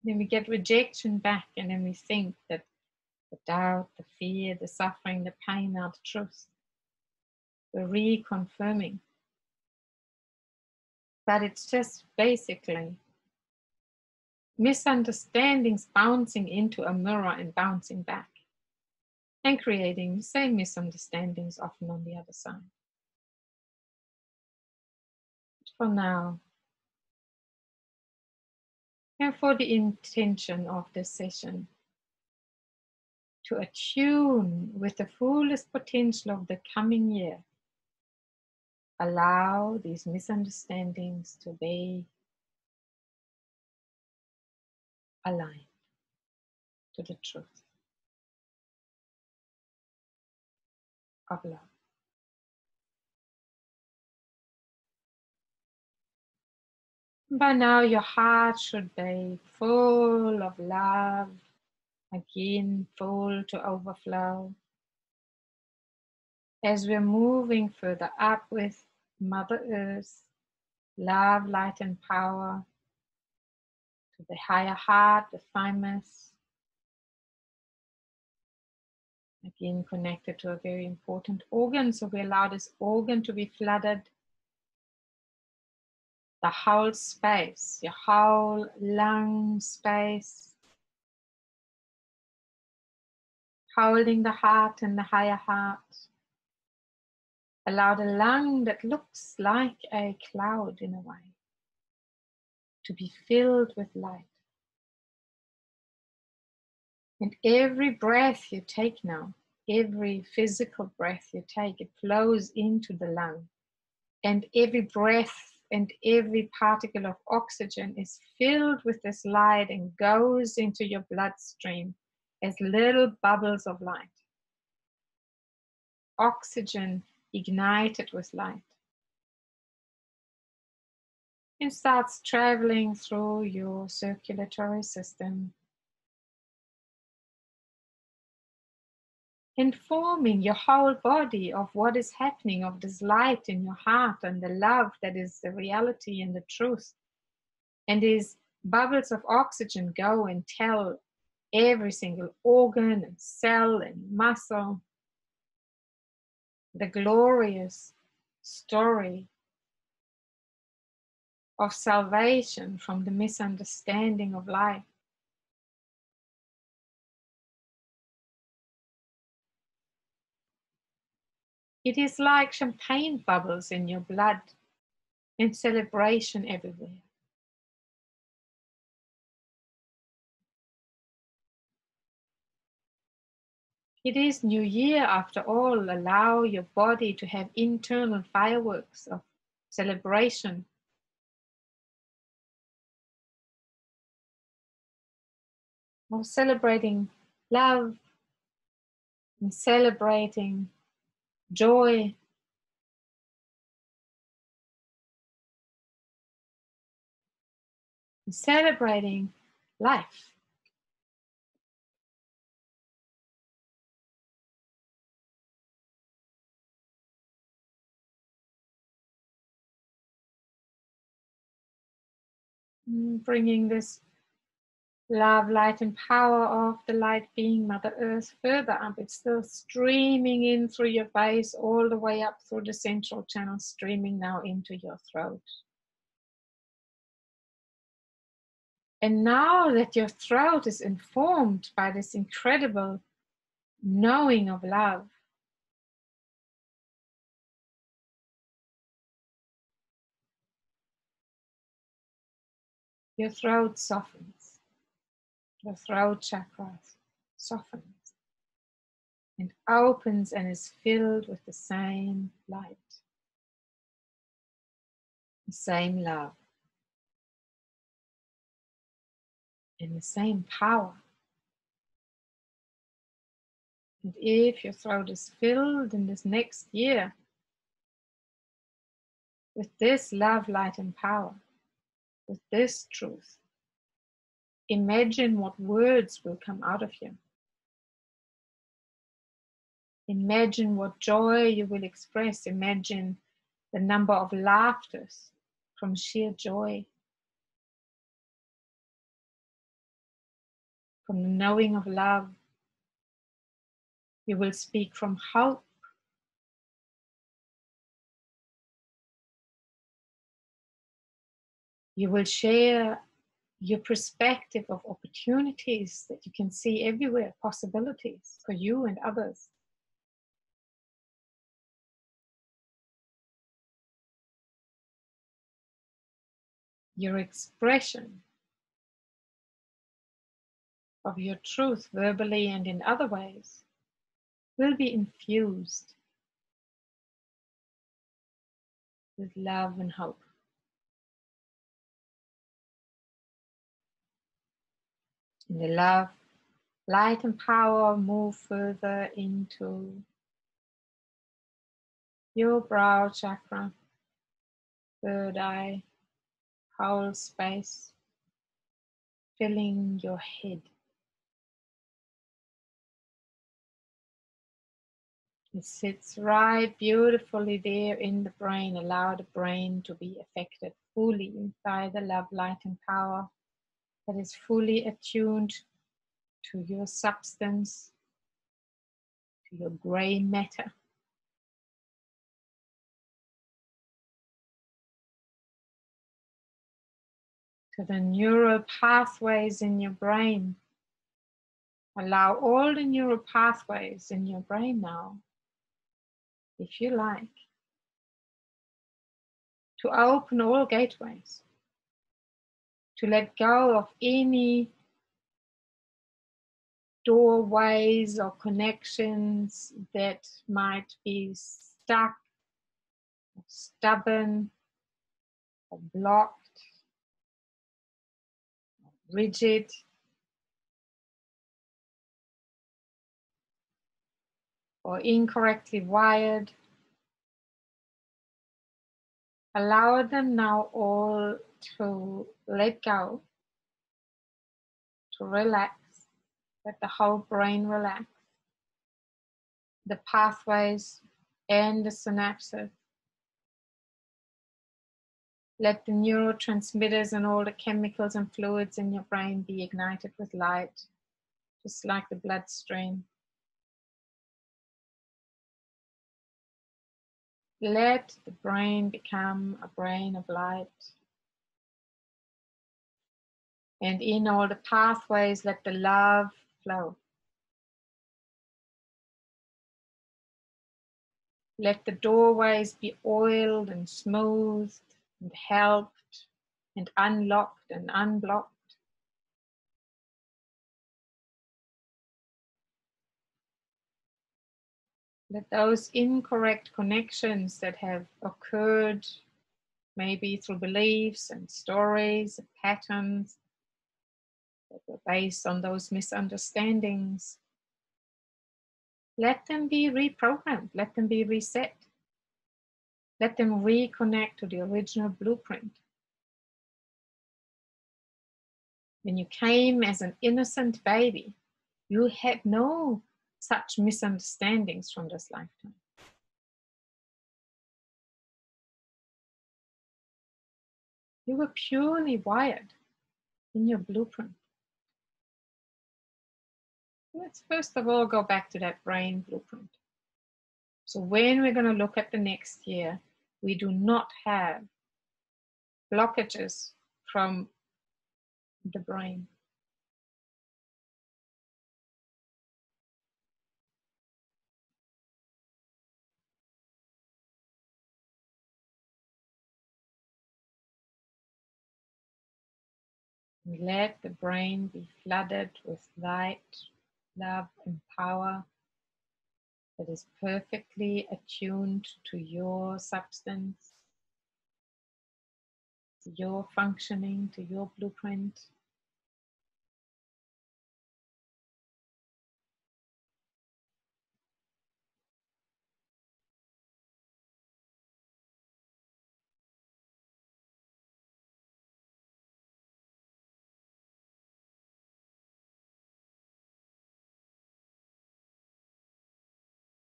Then we get rejection back, and then we think that the doubt, the fear, the suffering, the pain are the truth. We're reconfirming. But it's just basically misunderstandings bouncing into a mirror and bouncing back, and creating the same misunderstandings often on the other side. For now, and for the intention of this session, to attune with the fullest potential of the coming year, allow these misunderstandings to be aligned to the truth of love. By now, your heart should be full of love, again, full to overflow. As we're moving further up with Mother Earth, love, light, and power, to the higher heart, the thymus, again connected to a very important organ. So we allow this organ to be flooded. The whole space, your whole lung space, holding the heart and the higher heart. Allow the lung that looks like a cloud in a way to be filled with light. And every breath you take now, every physical breath you take, it flows into the lung. And every breath and every particle of oxygen is filled with this light and goes into your bloodstream as little bubbles of light. Oxygen ignited with light. and starts traveling through your circulatory system, informing your whole body of what is happening, of this light in your heart and the love that is the reality and the truth. And these bubbles of oxygen go and tell every single organ and cell and muscle the glorious story of salvation from the misunderstanding of life. It is like champagne bubbles in your blood and celebration everywhere. It is New Year after all. Allow your body to have internal fireworks of celebration. Of celebrating love and celebrating joy. And celebrating life. Bringing this love, light, and power of the light being Mother Earth further up. It's still streaming in through your base, all the way up through the central channel, streaming now into your throat. And now that your throat is informed by this incredible knowing of love, your throat softens. Your throat chakra softens and opens and is filled with the same light, the same love, and the same power. And if your throat is filled in this next year with this love, light, and power, with this truth, imagine what words will come out of you. Imagine what joy you will express. Imagine the number of laughters from sheer joy, from the knowing of love. You will speak from hope. You will share your perspective of opportunities that you can see everywhere, possibilities for you and others. Your expression of your truth, verbally and in other ways, will be infused with love and hope. And the love, light, and power move further into your brow chakra, third eye, whole space, filling your head. It sits right beautifully there in the brain. Allow the brain to be affected fully by the love, light, and power that is fully attuned to your substance, to your gray matter. To the neural pathways in your brain. Allow all the neural pathways in your brain now, if you like, to open all gateways, to let go of any doorways or connections that might be stuck, or stubborn, or blocked, or rigid, or incorrectly wired. Allow them now all to let go, to relax, let the whole brain relax, the pathways and the synapses. Let the neurotransmitters and all the chemicals and fluids in your brain be ignited with light, just like the bloodstream. Let the brain become a brain of light. And in all the pathways, let the love flow. Let the doorways be oiled and smoothed and helped and unlocked and unblocked. Let those incorrect connections that have occurred, maybe through beliefs and stories and patterns that were based on those misunderstandings, let them be reprogrammed, let them be reset. Let them reconnect to the original blueprint. When you came as an innocent baby, you had no such misunderstandings from this lifetime. You were purely wired in your blueprint. Let's first of all go back to that brain blueprint. So when we're going to look at the next year, we do not have blockages from the brain. Let the brain be flooded with light, love, and power that is perfectly attuned to your substance, to your functioning, to your blueprint.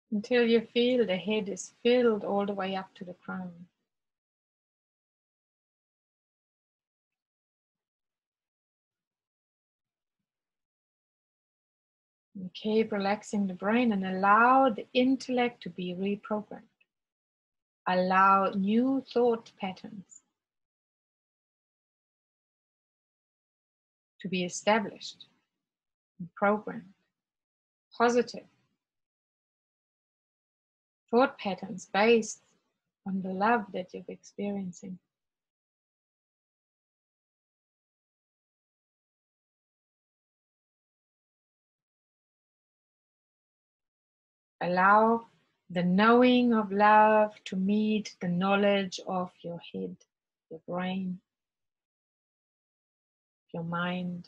Until you feel the head is filled all the way up to the crown. And keep relaxing the brain and allow the intellect to be reprogrammed. Allow new thought patterns to be established and programmed. Positive thought patterns based on the love that you're experiencing. Allow the knowing of love to meet the knowledge of your head, your brain, your mind.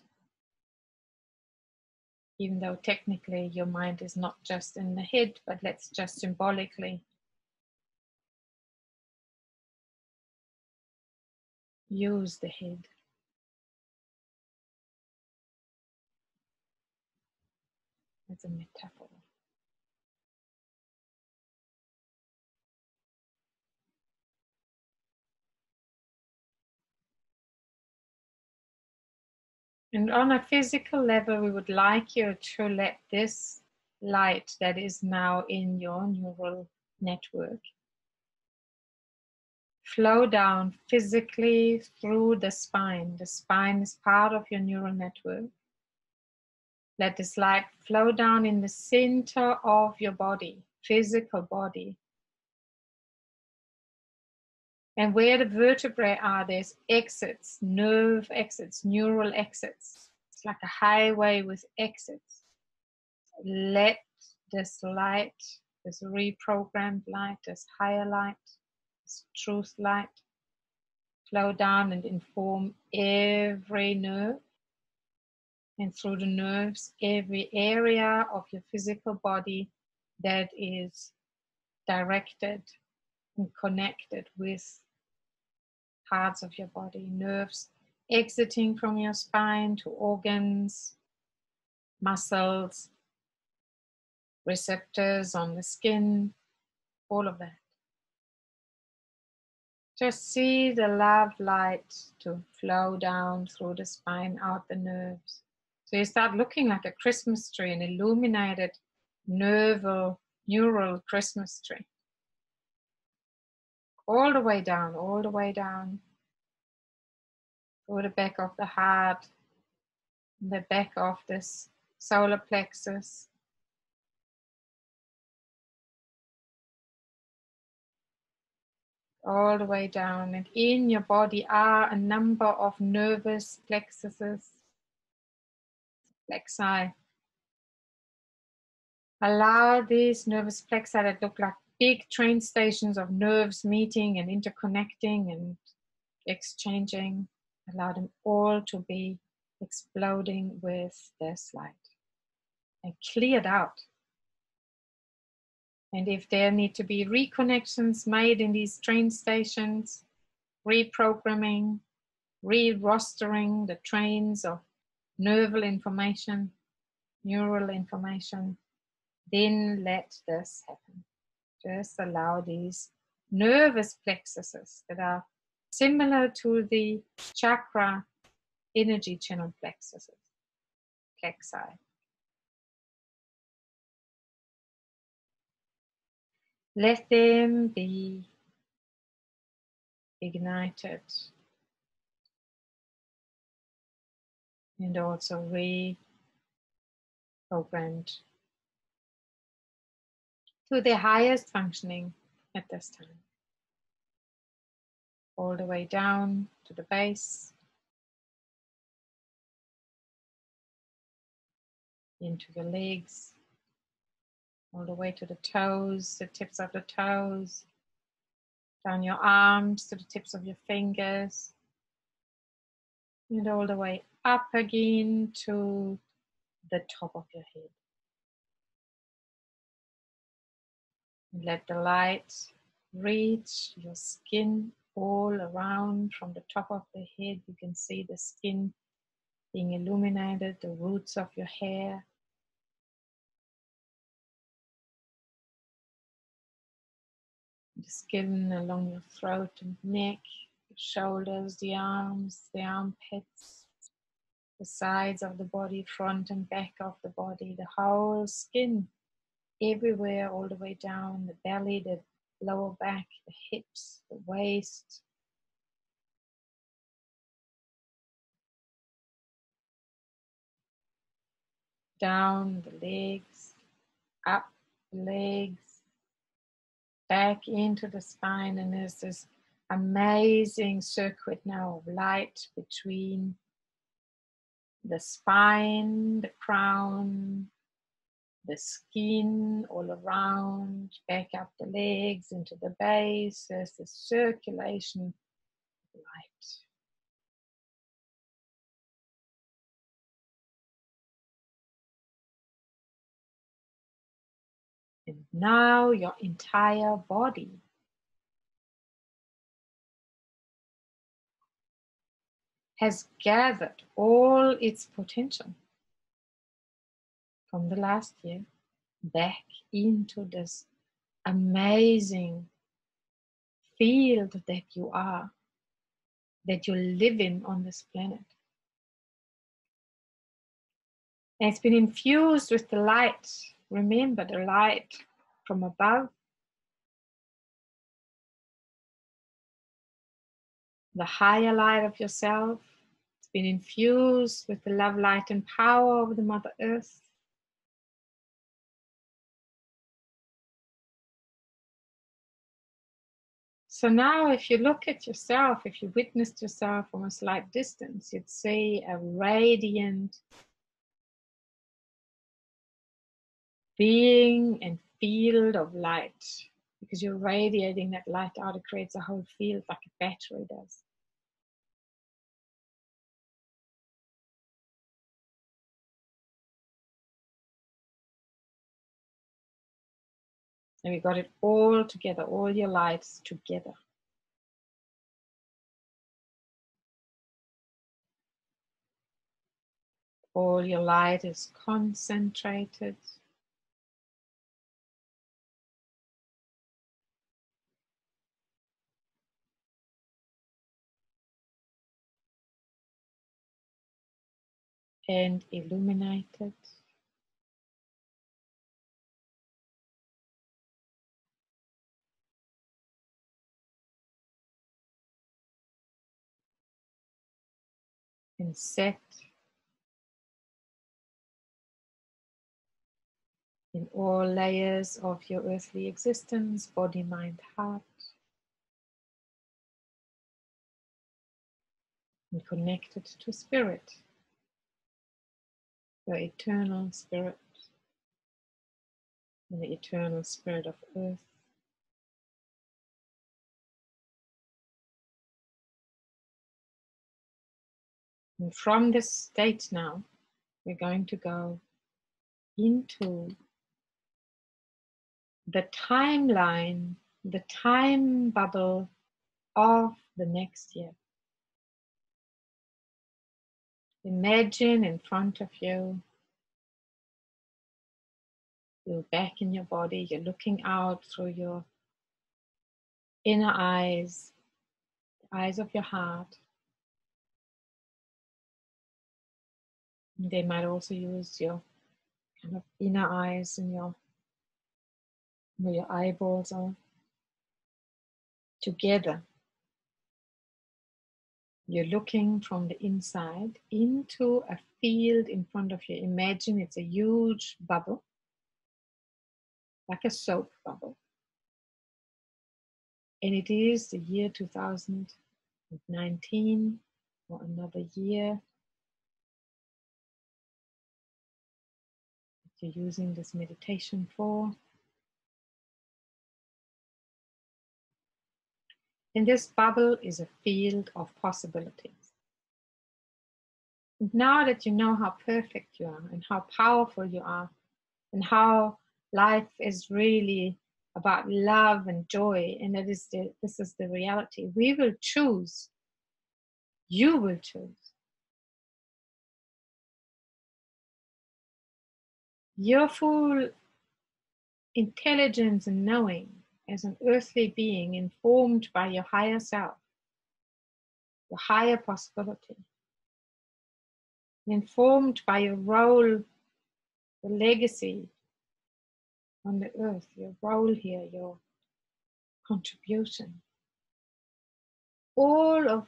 Even though technically your mind is not just in the head, but let's just symbolically use the head. As a metaphor. And on a physical level, we would like you to let this light that is now in your neural network flow down physically through the spine. The spine is part of your neural network. Let this light flow down in the center of your body, physical body. And where the vertebrae are, there's exits, nerve exits, neural exits. It's like a highway with exits. Let this light, this reprogrammed light, this higher light, this truth light, flow down and inform every nerve. And through the nerves, every area of your physical body that is directed and connected with parts of your body, nerves exiting from your spine to organs, muscles, receptors on the skin, all of that. Just see the love light to flow down through the spine, out the nerves. So you start looking like a Christmas tree, an illuminated neural Christmas tree. All the way down through the back of the heart, the back of this solar plexus. All the way down, and in your body are a number of nervous plexuses, plexi. Allow these nervous plexi that look like big train stations of nerves meeting and interconnecting and exchanging. Allow them all to be exploding with this light and cleared out. And if there need to be reconnections made in these train stations, reprogramming, re-rostering the trains of neural information, then let this happen. Just allow these nervous plexuses that are similar to the chakra energy channel plexi. Let them be ignited and also reprogrammed to their highest functioning at this time. All the way down to the base, into your legs, all the way to the toes, the tips of the toes, down your arms to the tips of your fingers, and all the way up again to the top of your head. And let the light reach your skin all around from the top of the head. You can see the skin being illuminated, the roots of your hair. The skin along your throat and neck, the shoulders, the arms, the armpits, the sides of the body, front and back of the body, the whole skin, everywhere, all the way down, the belly, the lower back, the hips, the waist. Down the legs, up the legs, back into the spine, and there's this amazing circuit now of light between the spine, the crown, the skin all around, back up the legs into the base. There's this circulation of light. And now your entire body has gathered all its potential from the last year back into this amazing field that you are, that you live in on this planet. And it's been infused with the light. Remember the light from above, the higher light of yourself. It's been infused with the love, light, and power of the Mother Earth. So now if you look at yourself, if you witnessed yourself from a slight distance, you'd see a radiant being and field of light, because you're radiating that light out. It creates a whole field like a battery does. And we got it all together, all your lights together. All your light is concentrated. And illuminated. And set in all layers of your earthly existence, body, mind, heart, and connected to spirit, your eternal spirit, and the eternal spirit of earth. And from this state now, we're going to go into the timeline, the time bubble of the next year. Imagine in front of you, you're back in your body, you're looking out through your inner eyes, the eyes of your heart. They might also use your kind of inner eyes and where your eyeballs are. Together, you're looking from the inside into a field in front of you. Imagine it's a huge bubble, like a soap bubble. And it is the year 2019, or another year that you're using this meditation for. And this bubble is a field of possibilities. And now that you know how perfect you are and how powerful you are and how life is really about love and joy, and this is the reality, we will choose, you will choose. Your full intelligence and knowing as an earthly being informed by your higher self, your higher possibility, informed by your role, the legacy on the earth, your role here, your contribution. All of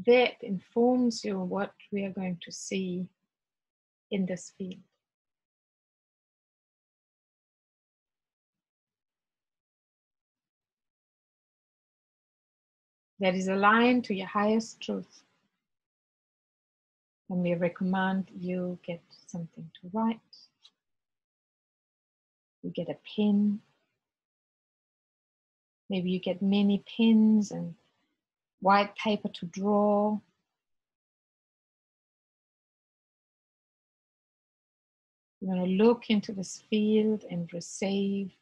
that informs you what we are going to see in this field. That is aligned to your highest truth. And we recommend you get something to write. You get a pen. Maybe you get many pens and white paper to draw. You want to look into this field and receive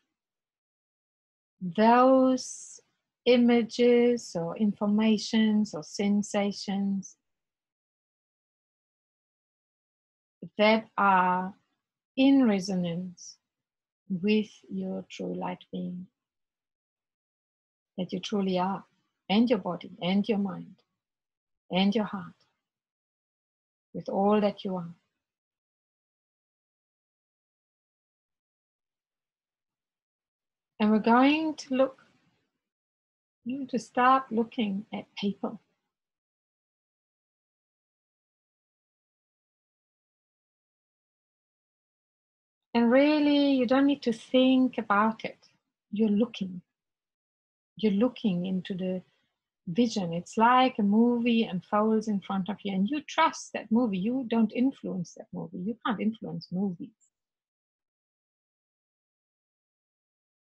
those images or informations or sensations that are in resonance with your true light being, that you truly are, and your body, and your mind, and your heart, with all that you are. And we're going to look, to start looking at people. And really, you don't need to think about it. You're looking. You're looking into the vision. It's like a movie unfolds in front of you, and you trust that movie. You don't influence that movie. You can't influence movies.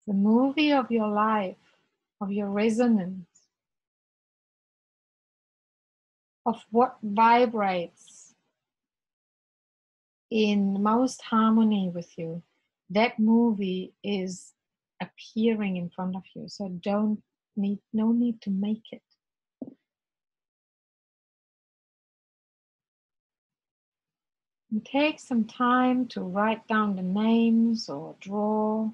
The movie of your life, of your resonance, of what vibrates in most harmony with you, that movie is appearing in front of you. So no need to make it. And take some time to write down the names or draw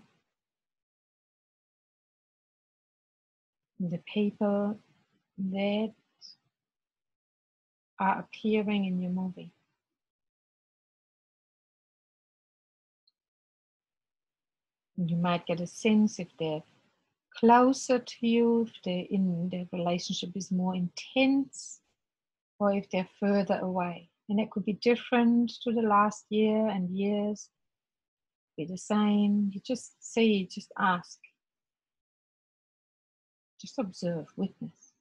the people that are appearing in your movie. And you might get a sense if they're closer to you, if their relationship is more intense, or if they're further away. And it could be different to the last year and years, be the same. You just see, just ask, just observe, witness.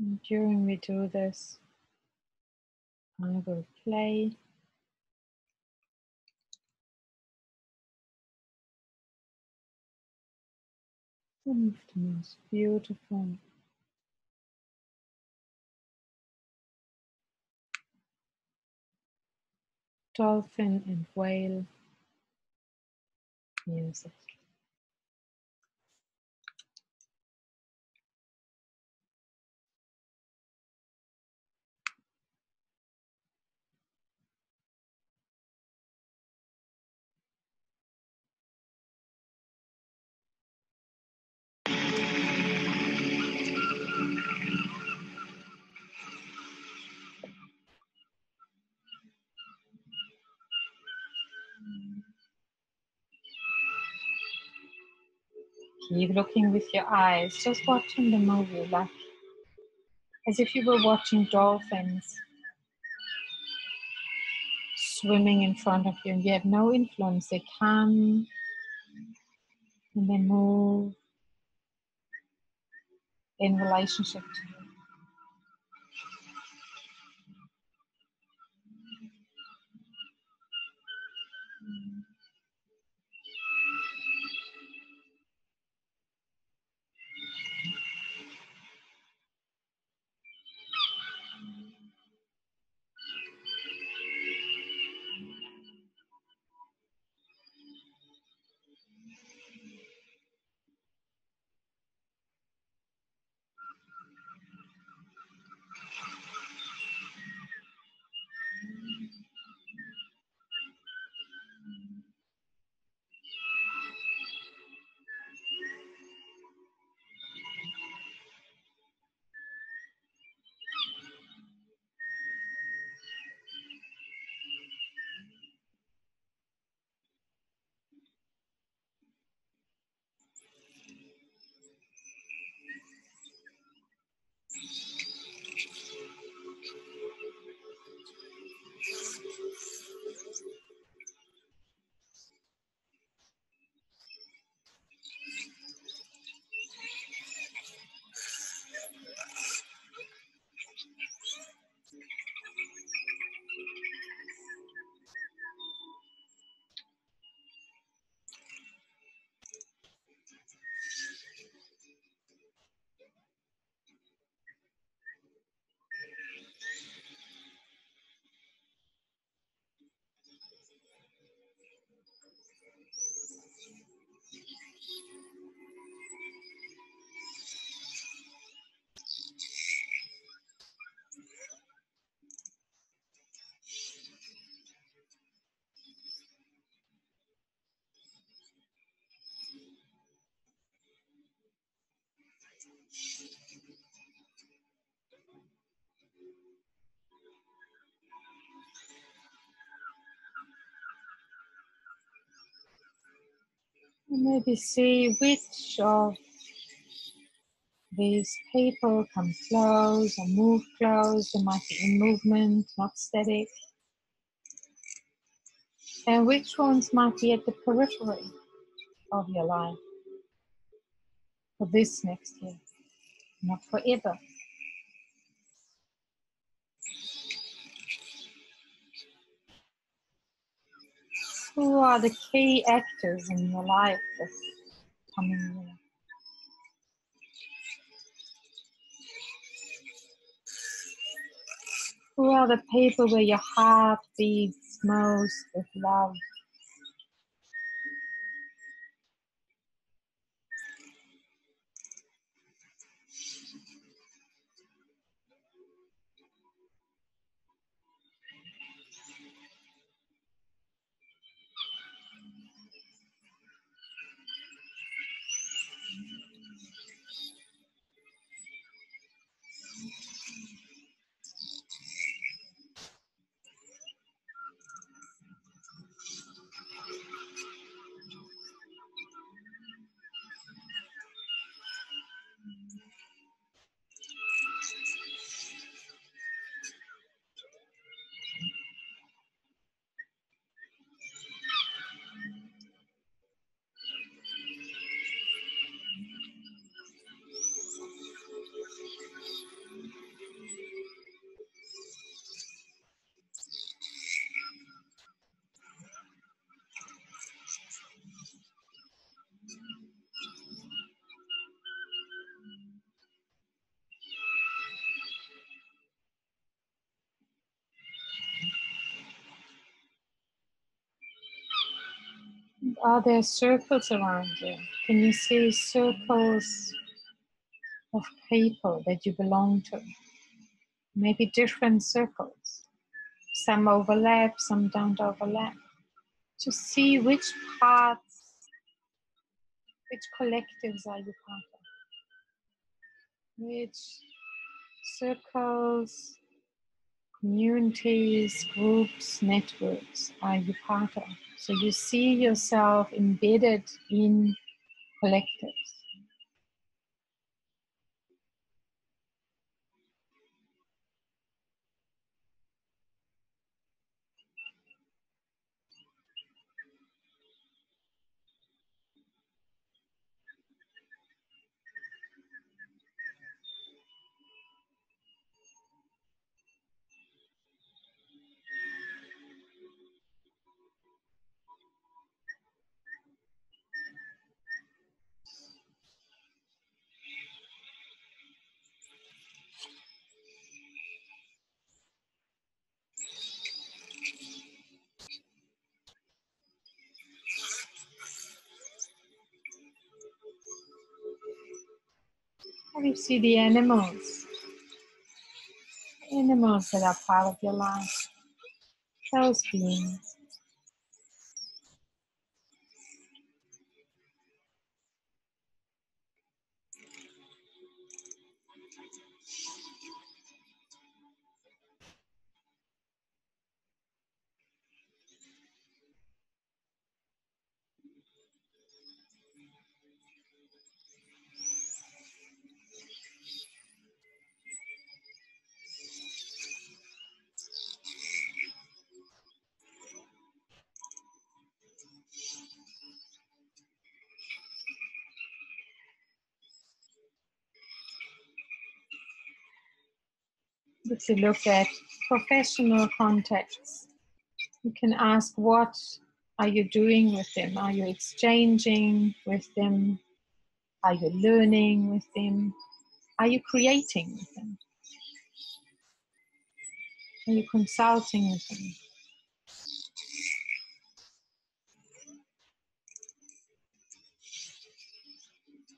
And during we do this, I will play one of the most beautiful dolphin and whale music. Keep looking with your eyes, just watching the movie, like as if you were watching dolphins swimming in front of you and you have no influence. They come and they move in relationship to you. And maybe see which of these people come close or move close. They might be in movement, not static. And which ones might be at the periphery of your life for this next year, not forever. Who are the key actors in your life this coming year? Who are the people where your heart beats most with love? Are there circles around you? Can you see circles of people that you belong to? Maybe different circles. Some overlap, some don't overlap. Just see which parts, which collectives are you part of? Which circles, communities, groups, networks are you part of? So you see yourself embedded in collectives. How do you see the animals? Animals that are part of your life. Those beings. If you look at professional contexts, you can ask, what are you doing with them? Are you exchanging with them? Are you learning with them? Are you creating with them? Are you consulting with them?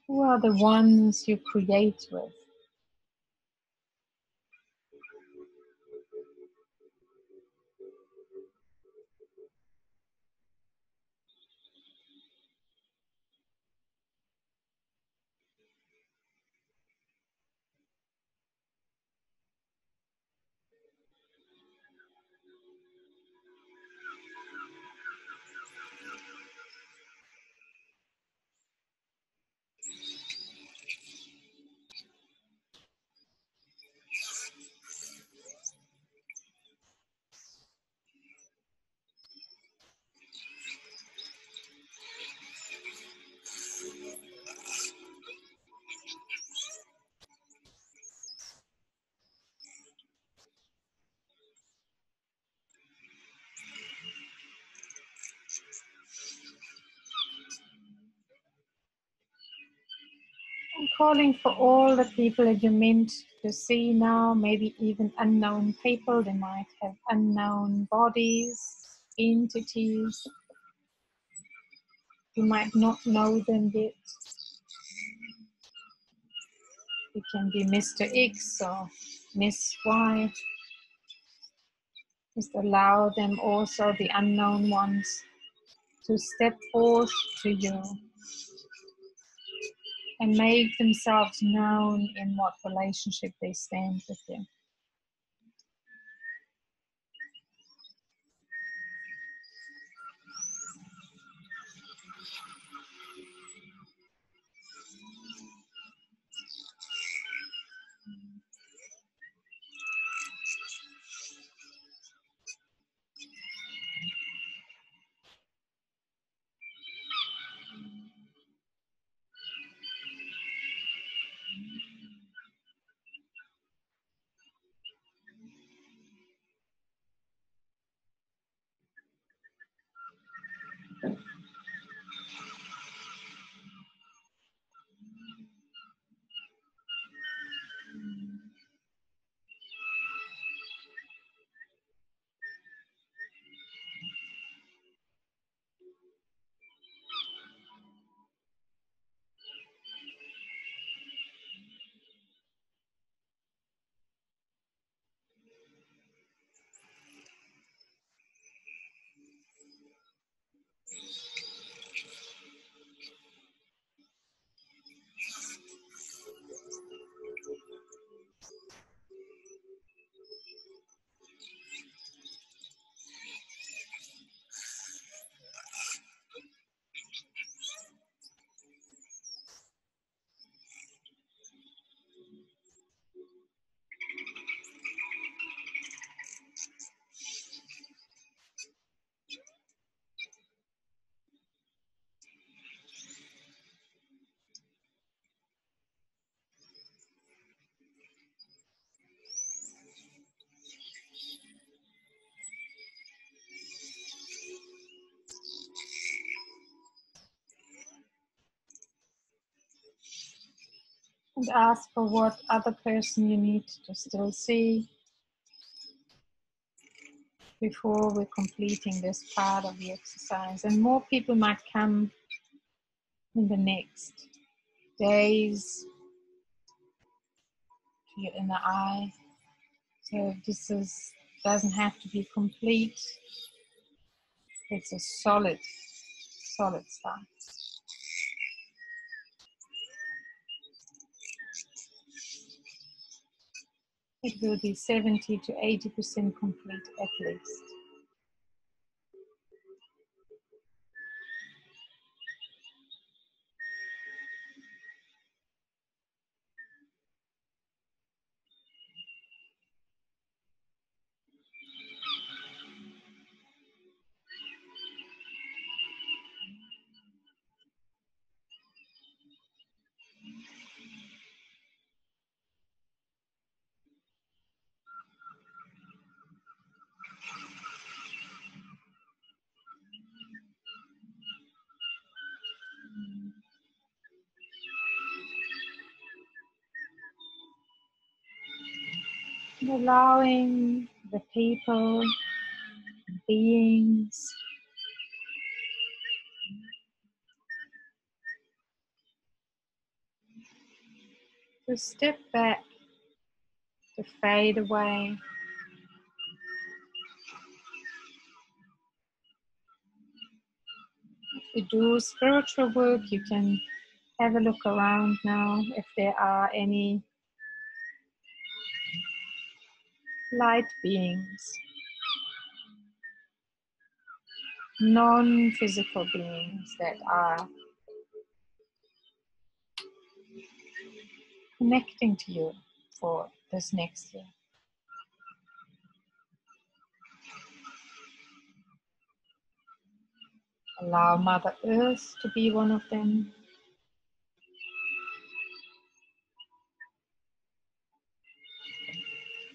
Who are the ones you create with? calling for all the people that you're meant to see now, maybe even unknown people. They might have unknown bodies, entities. You might not know them yet. It can be Mr. X or Miss Y. Just allow them also, the unknown ones, to step forth to you and make themselves known in what relationship they stand with you. And ask for what other person you need to still see before we're completing this part of the exercise. And more people might come in the next days to your inner eye. So this doesn't have to be complete. It's a solid start. It will be 70 to 80% complete at least. And allowing the people, beings, to step back, to fade away. If you do spiritual work, you can have a look around now if there are any light beings, non-physical beings that are connecting to you for this next year. Allow Mother Earth to be one of them.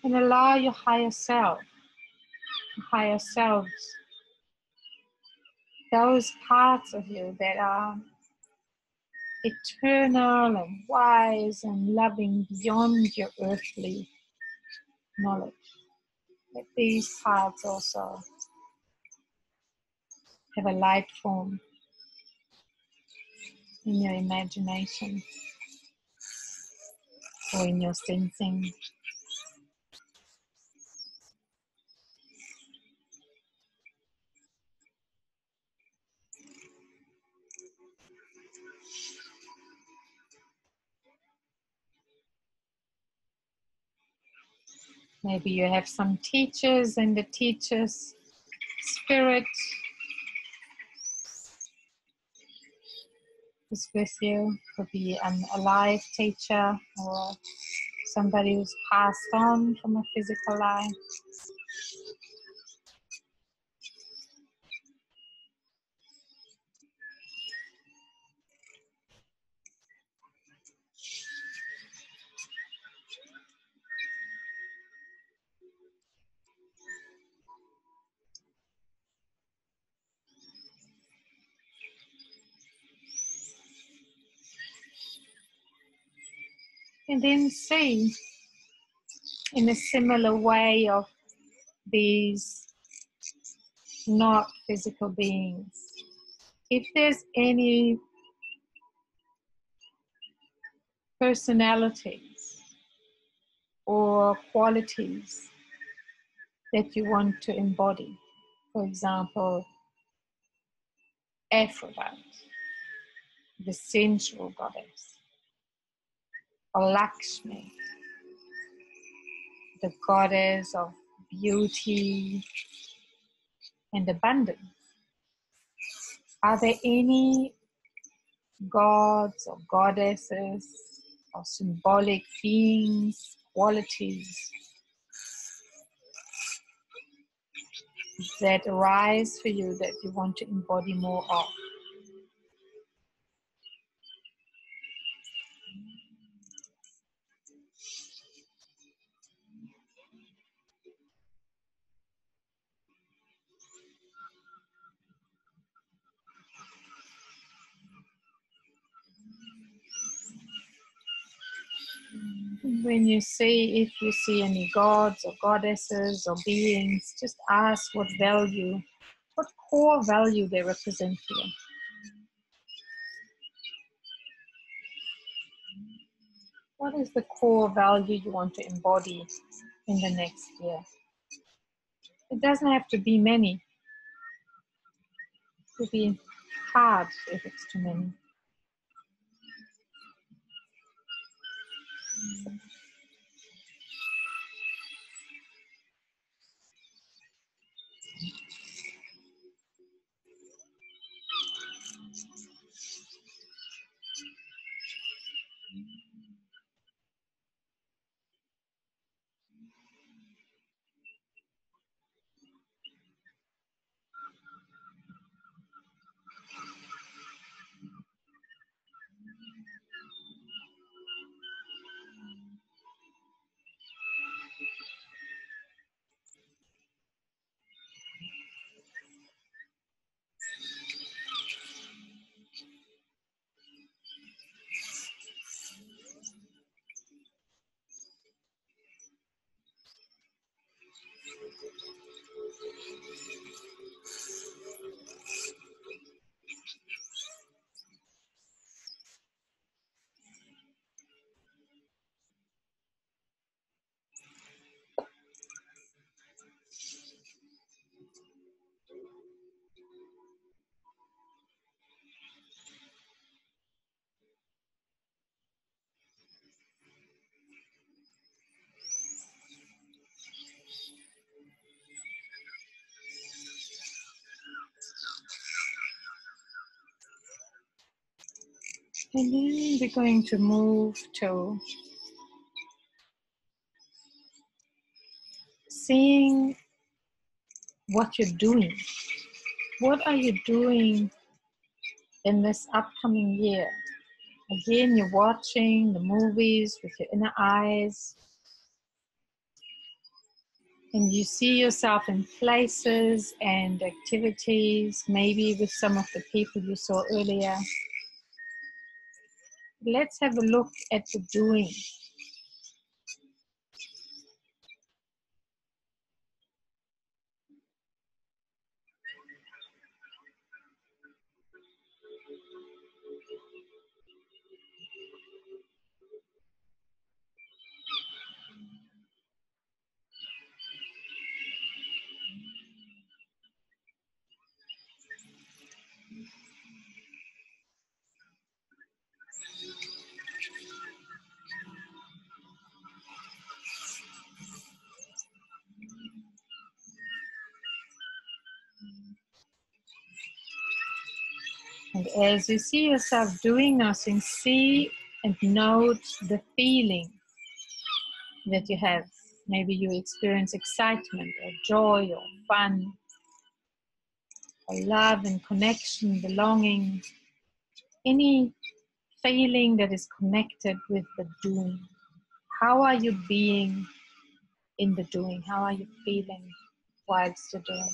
And allow your higher self, higher selves, those parts of you that are eternal and wise and loving beyond your earthly knowledge. Let these parts also have a light form in your imagination or in your sensing. Maybe you have some teachers and the teacher's spirit is with you. Could be an alive teacher or somebody who's passed on from a physical life. And then see in a similar way of these not physical beings, if there's any personalities or qualities that you want to embody. For example, Aphrodite, the sensual goddess, or Lakshmi, the goddess of beauty and abundance. Are there any gods or goddesses or symbolic beings, qualities that arise for you that you want to embody more of? When you see, if you see any gods or goddesses or beings, just ask what value, what core value they represent for you. What is the core value you want to embody in the next year? It doesn't have to be many. It could be hard if it's too many. And then we're going to move to seeing what you're doing. What are you doing in this upcoming year? Again, you're watching the movies with your inner eyes, and you see yourself in places and activities, maybe with some of the people you saw earlier. let's have a look at the doing. And as you see yourself doing nothing, see and note the feeling that you have. Maybe you experience excitement or joy or fun or love and connection, belonging, any feeling that is connected with the doing. How are you being in the doing? How are you feeling whilst you're doing?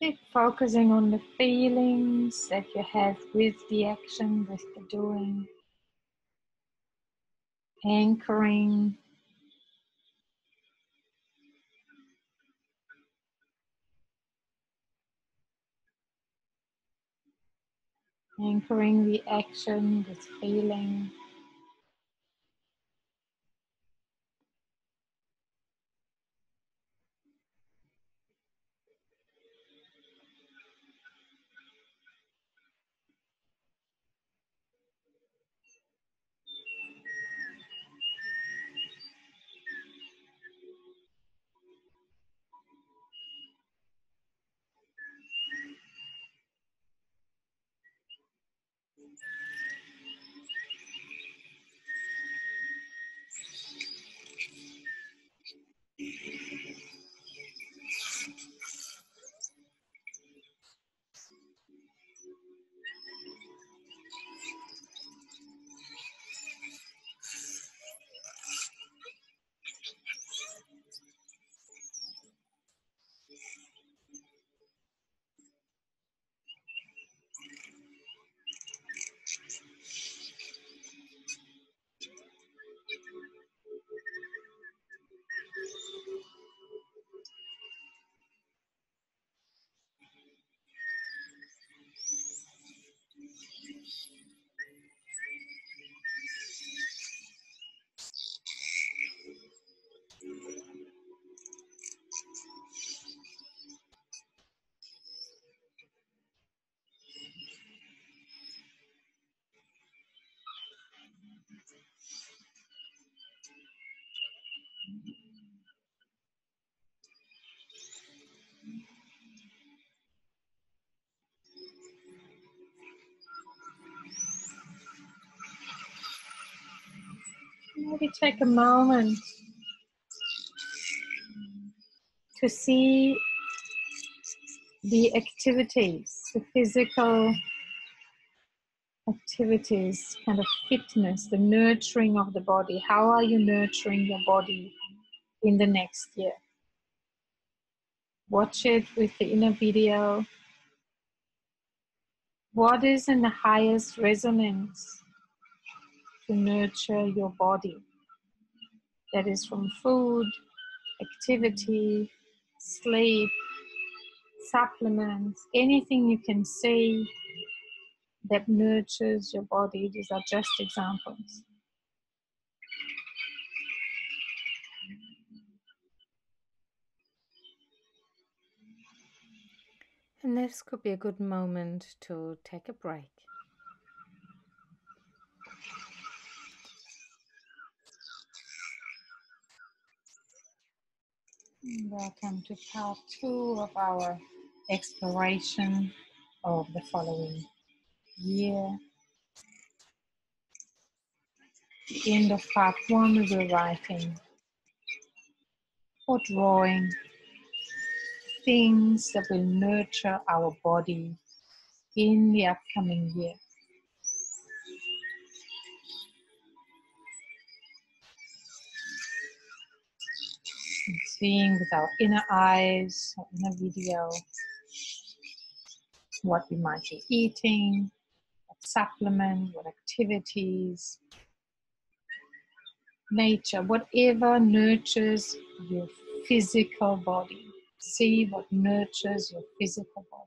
Keep focusing on the feelings that you have with the action, with the doing. Anchoring. Anchoring the action with feeling. Maybe take a moment to see the activities, the physical activities, kind of fitness, the nurturing of the body. How are you nurturing your body in the next year? Watch it with the inner video. What is in the highest resonance to nurture your body? That is from food, activity, sleep, supplements, anything you can say that nurtures your body. These are just examples. And this could be a good moment to take a break. Welcome to part 2 of our exploration of the following year. At the end of part 1, we were writing or drawing things that will nurture our body in the upcoming year. And seeing with our inner eyes, our inner video, what we might be eating, what supplement, what activities, nature, whatever nurtures your physical body. See what nurtures your physical body.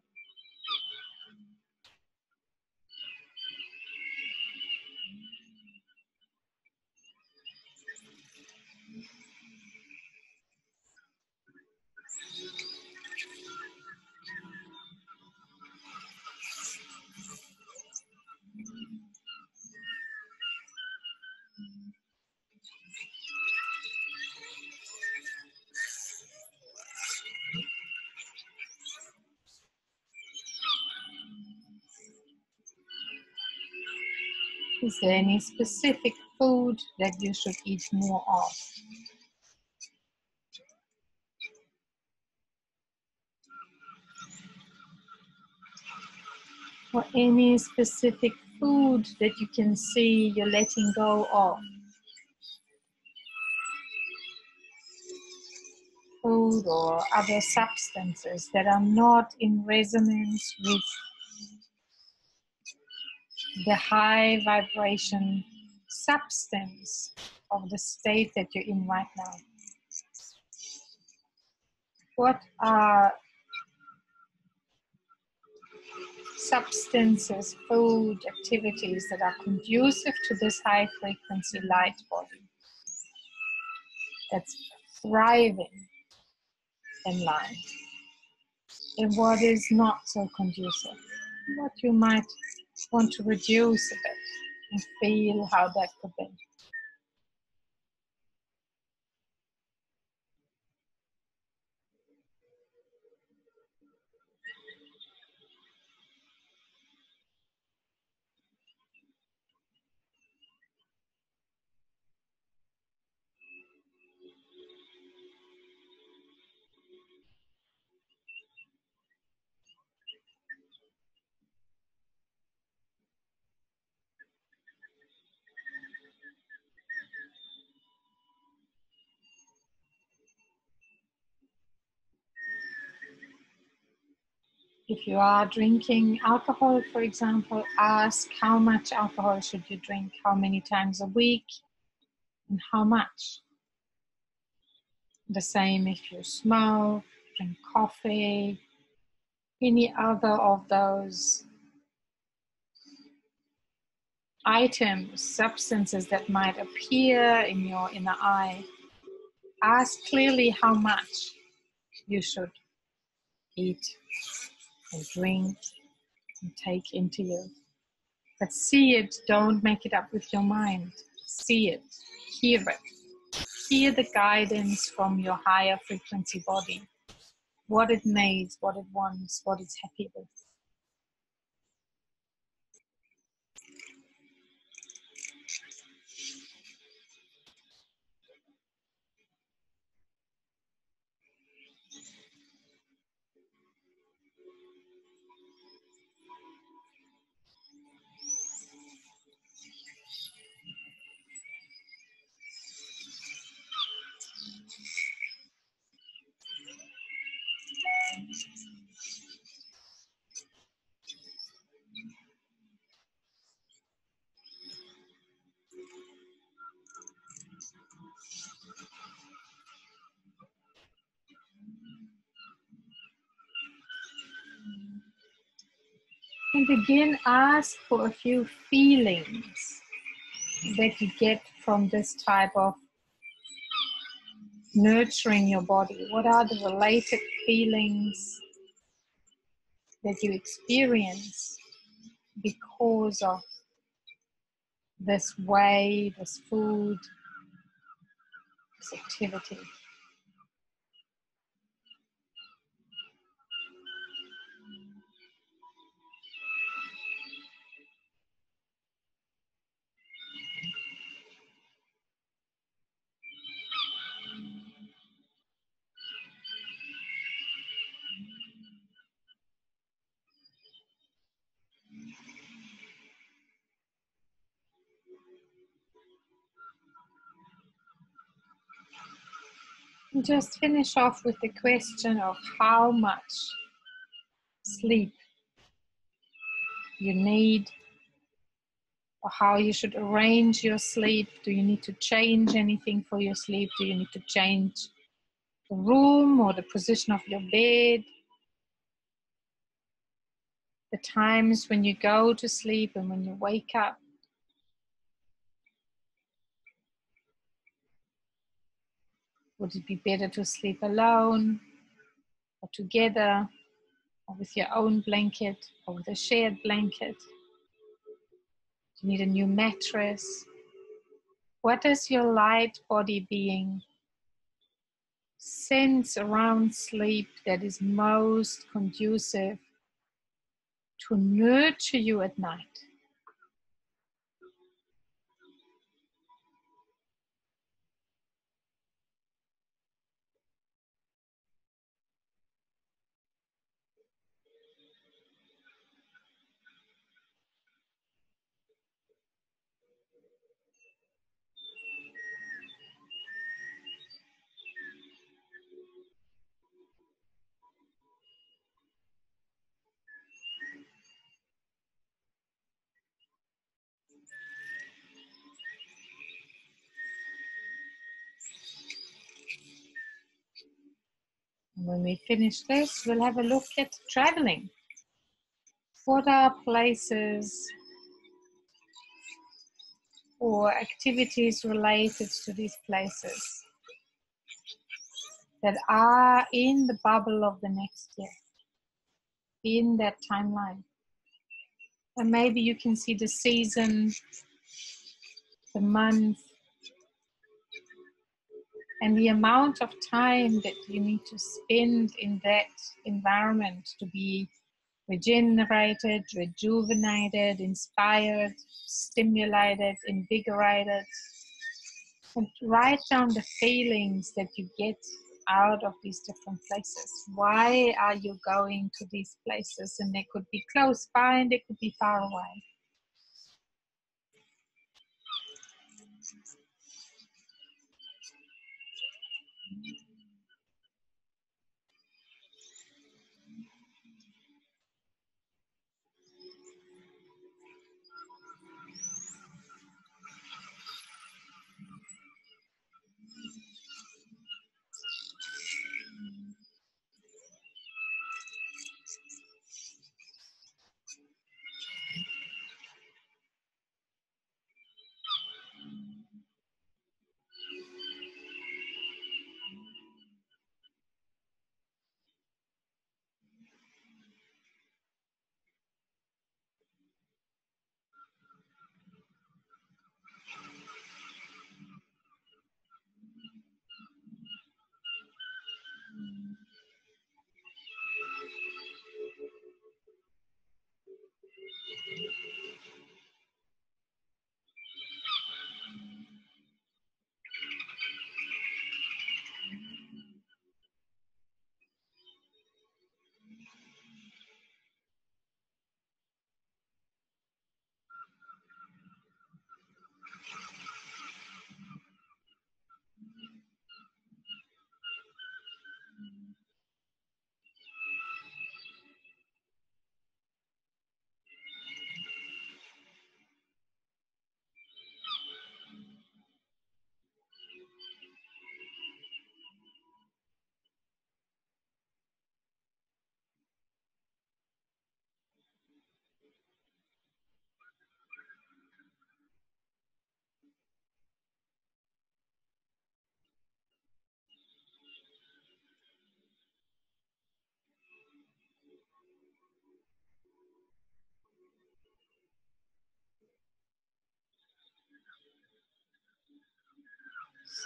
Is there any specific food that you should eat more of? Or any specific food that you can see you're letting go of? food or other substances that are not in resonance with the high vibration substance of the state that you're in right now. What are substances, food, activities that are conducive to this high frequency light body that's thriving in life, and what is not so conducive, what you might want to reduce a bit and feel how that could be. If you are drinking alcohol, for example, ask how much alcohol should you drink, how many times a week, and how much. The same if you smoke, drink coffee, any other of those items, substances that might appear in your inner eye. Ask clearly how much you should eat and drink and take into you. But see it, don't make it up with your mind. See it, hear it. Hear the guidance from your higher frequency body. What it needs, what it wants, what it's happy with. And again, ask for a few feelings that you get from this type of nurturing your body. What are the related feelings that you experience because of this way, this food, this activity? And just finish off with the question of how much sleep you need, or how you should arrange your sleep. Do you need to change anything for your sleep? Do you need to change the room or the position of your bed? The times when you go to sleep and when you wake up. Would it be better to sleep alone or together or with your own blanket or with a shared blanket? Do you need a new mattress? What does your light body being sense around sleep that is most conducive to nurture you at night? When we finish this, we'll have a look at traveling. What are places or activities related to these places that are in the bubble of the next year, in that timeline? And maybe you can see the season, the month, and the amount of time that you need to spend in that environment to be regenerated, rejuvenated, inspired, stimulated, invigorated. And write down the feelings that you get out of these different places. Why are you going to these places? And they could be close by and they could be far away.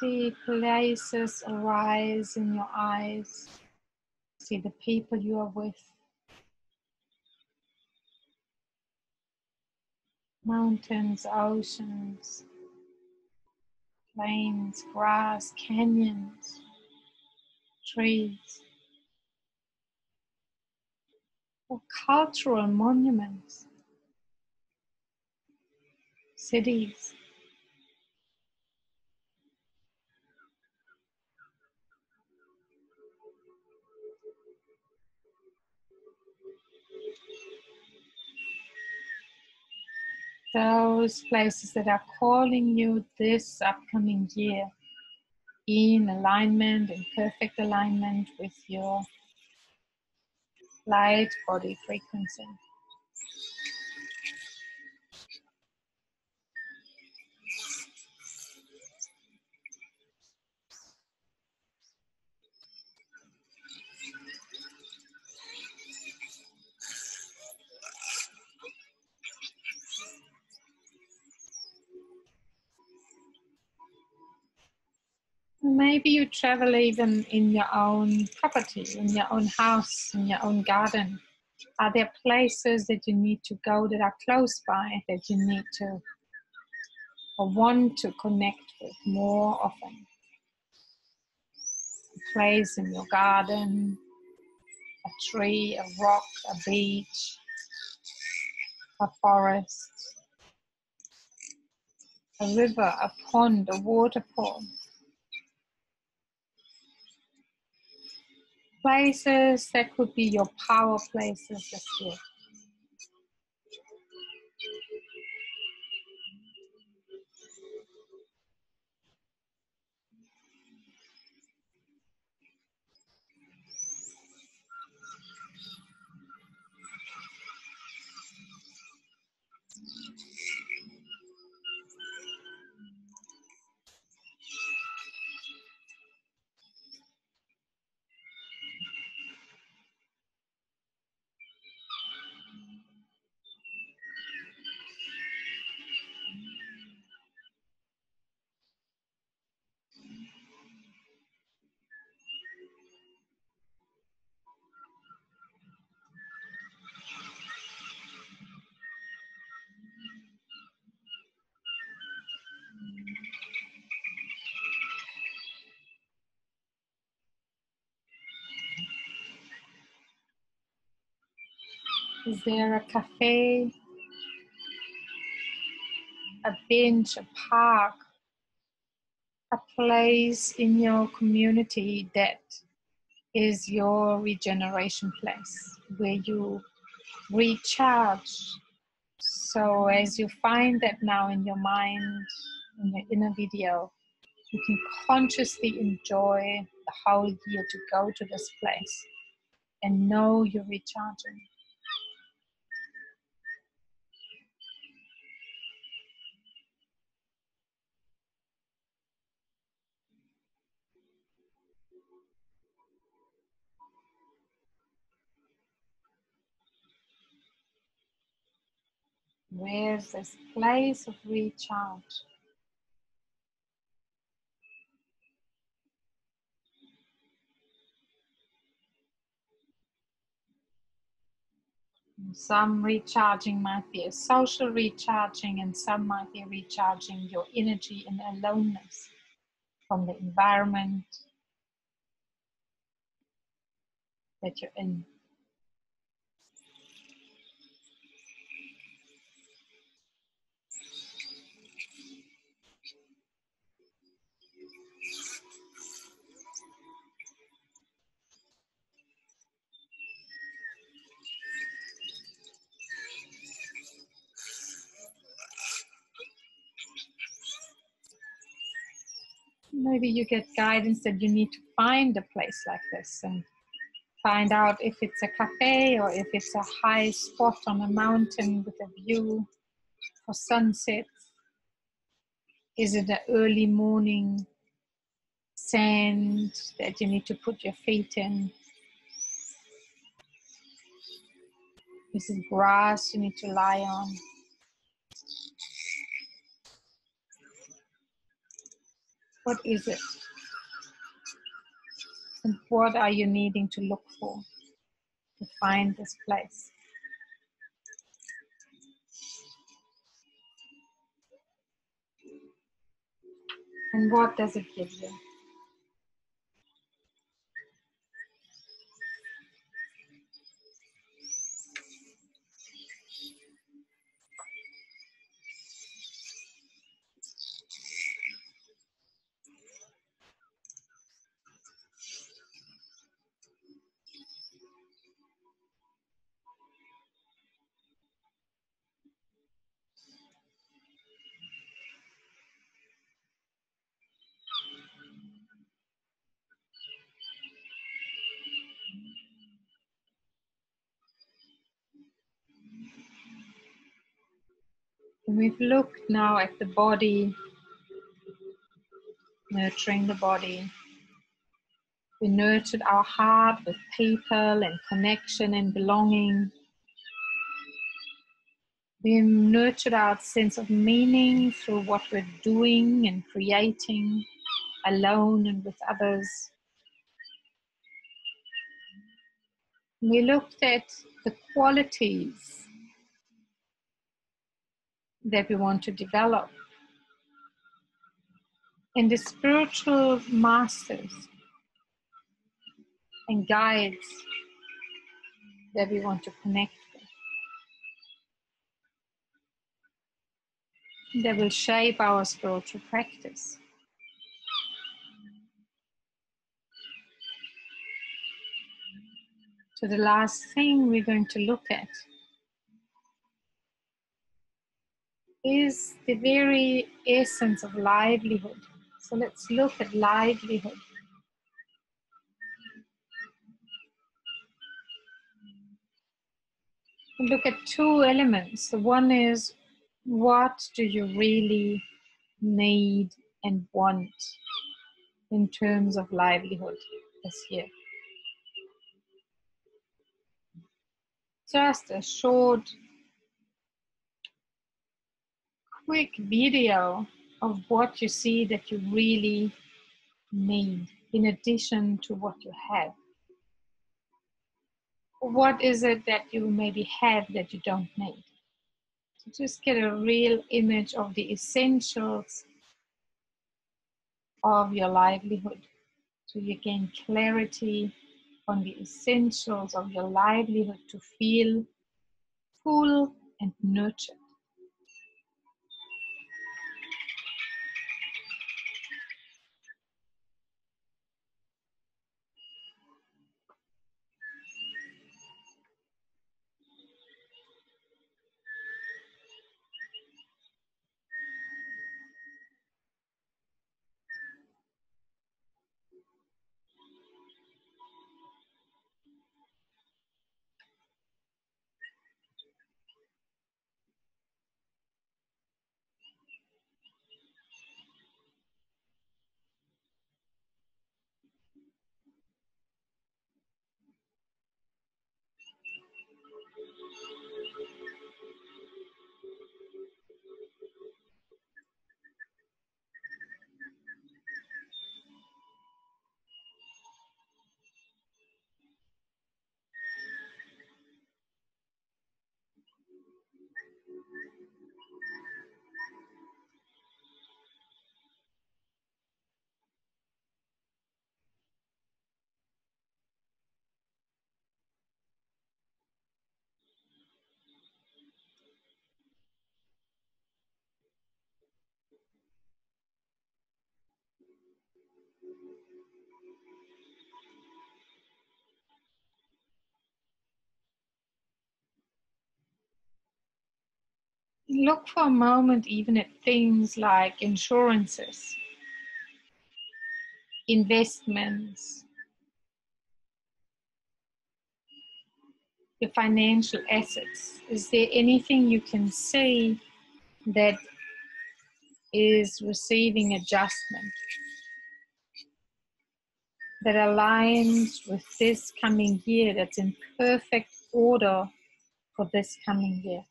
See places arise in your eyes. See the people you are with. Mountains, oceans, plains, grass, canyons, trees, or cultural monuments, cities. Those places that are calling you this upcoming year in alignment, in perfect alignment with your light body frequency. Maybe you travel even in your own property, in your own house, in your own garden. Are there places that you need to go that are close by that you need to or want to connect with more often? A place in your garden, a tree, a rock, a beach, a forest, a river, a pond, a waterfall. Places that could be your power places this year. Is there a cafe, a bench, a park, a place in your community that is your regeneration place where you recharge? So as you find that now in your mind, in your inner video, you can consciously enjoy the whole year to go to this place and know you're recharging. Where's this place of recharge? Some recharging might be a social recharging, and some might be recharging your energy in aloneness from the environment that you're in. Maybe you get guidance that you need to find a place like this and find out if it's a cafe or if it's a high spot on a mountain with a view for sunset. Is it an early morning sand that you need to put your feet in? Is it grass you need to lie on? What is it? And what are you needing to look for to find this place? And what does it give you? And we've looked now at the body, nurturing the body. We nurtured our heart with people and connection and belonging. We nurtured our sense of meaning through what we're doing and creating, alone and with others. We looked at the qualities that we want to develop and the spiritual masters and guides that we want to connect with, that will shape our spiritual practice. So the last thing we're going to look at is the very essence of livelihood. So let's look at livelihood. And look at two elements. The one is, what do you really need and want in terms of livelihood this year? Just a short, quick video of what you see that you really need in addition to what you have. What is it that you maybe have that you don't need? So just get a real image of the essentials of your livelihood. So you gain clarity on the essentials of your livelihood to feel full and nurtured. Look for a moment even at things like insurances, investments, your financial assets. Is there anything you can see that is receiving adjustment, that aligns with this coming year, that's in perfect order for this coming year?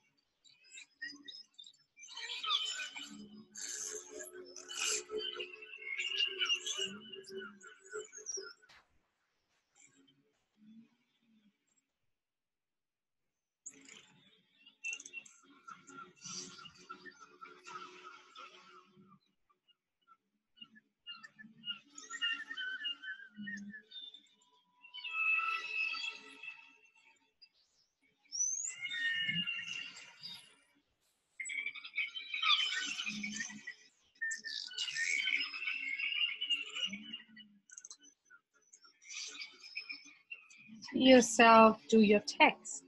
See yourself do your text.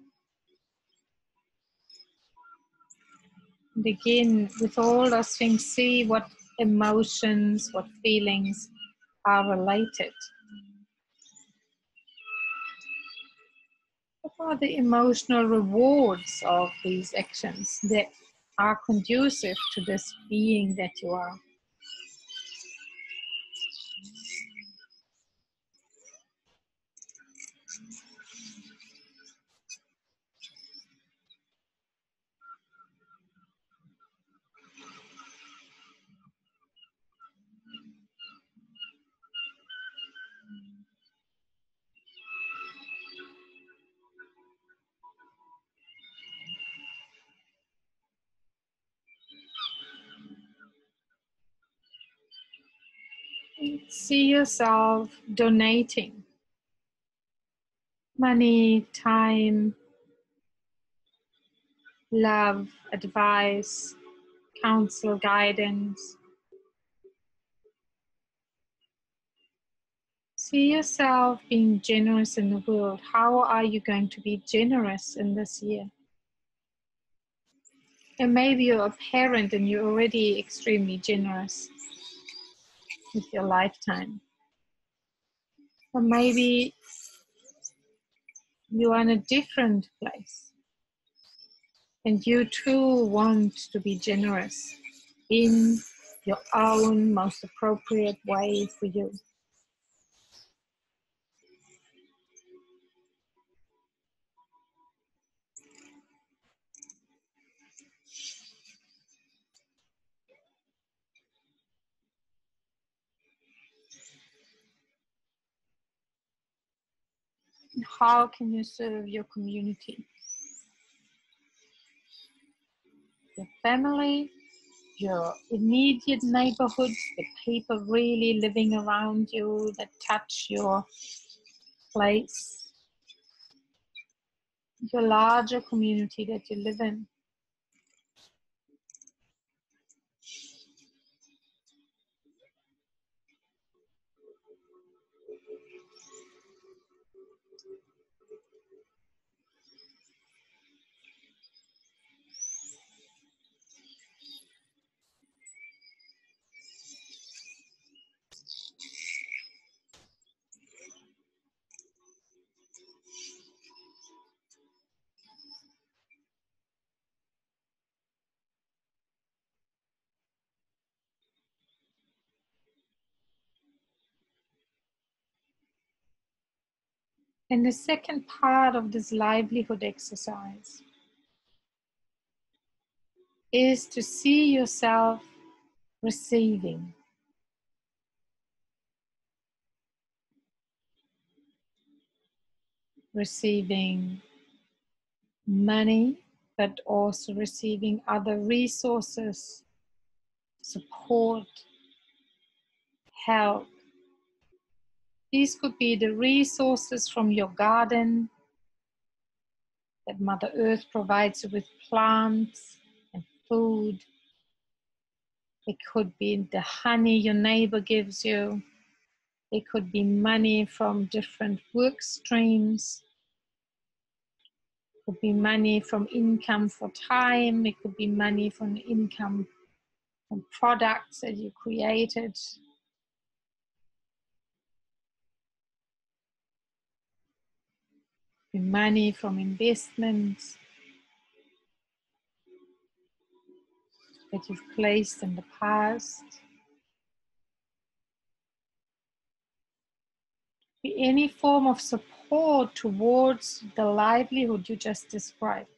And again, with all those things, see what emotions, what feelings are related. What are the emotional rewards of these actions that are conducive to this being that you are? See yourself donating money, time, love, advice, counsel, guidance. See yourself being generous in the world. How are you going to be generous in this year? And maybe you're a parent and you're already extremely generous with your lifetime. Or maybe you are in a different place and you too want to be generous in your own most appropriate way for you. How can you serve your community? Your family, your immediate neighborhoods, the people really living around you that touch your place. your larger community that you live in. And the second part of this livelihood exercise is to see yourself receiving. Receiving money, but also receiving other resources, support, help. These could be the resources from your garden that Mother Earth provides you with, plants and food. It could be the honey your neighbor gives you. It could be money from different work streams. It could be money from income for time. It could be money from income from products that you created. Money from investments that you've placed in the past. Be any form of support towards the livelihood you just described.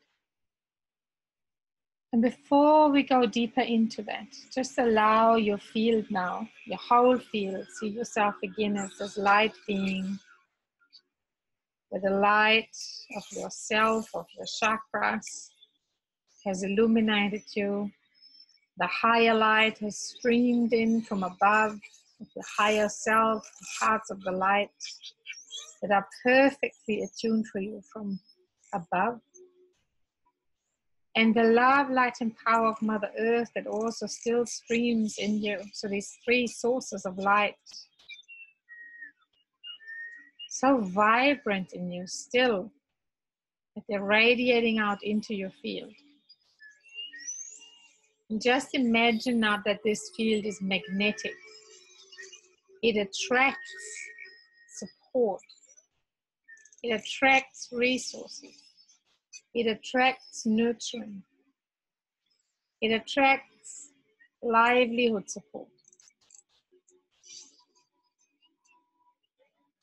And before we go deeper into that, just allow your field now, your whole field, see yourself again as this light being, where the light of yourself, of your chakras, has illuminated you. The higher light has streamed in from above, of the higher self, the parts of the light that are perfectly attuned for you from above. And the love, light, and power of Mother Earth that also still streams in you. So these three sources of light, so vibrant in you still, that they're radiating out into your field. And just imagine now that this field is magnetic. It attracts support. It attracts resources. It attracts nurturing. It attracts livelihood support.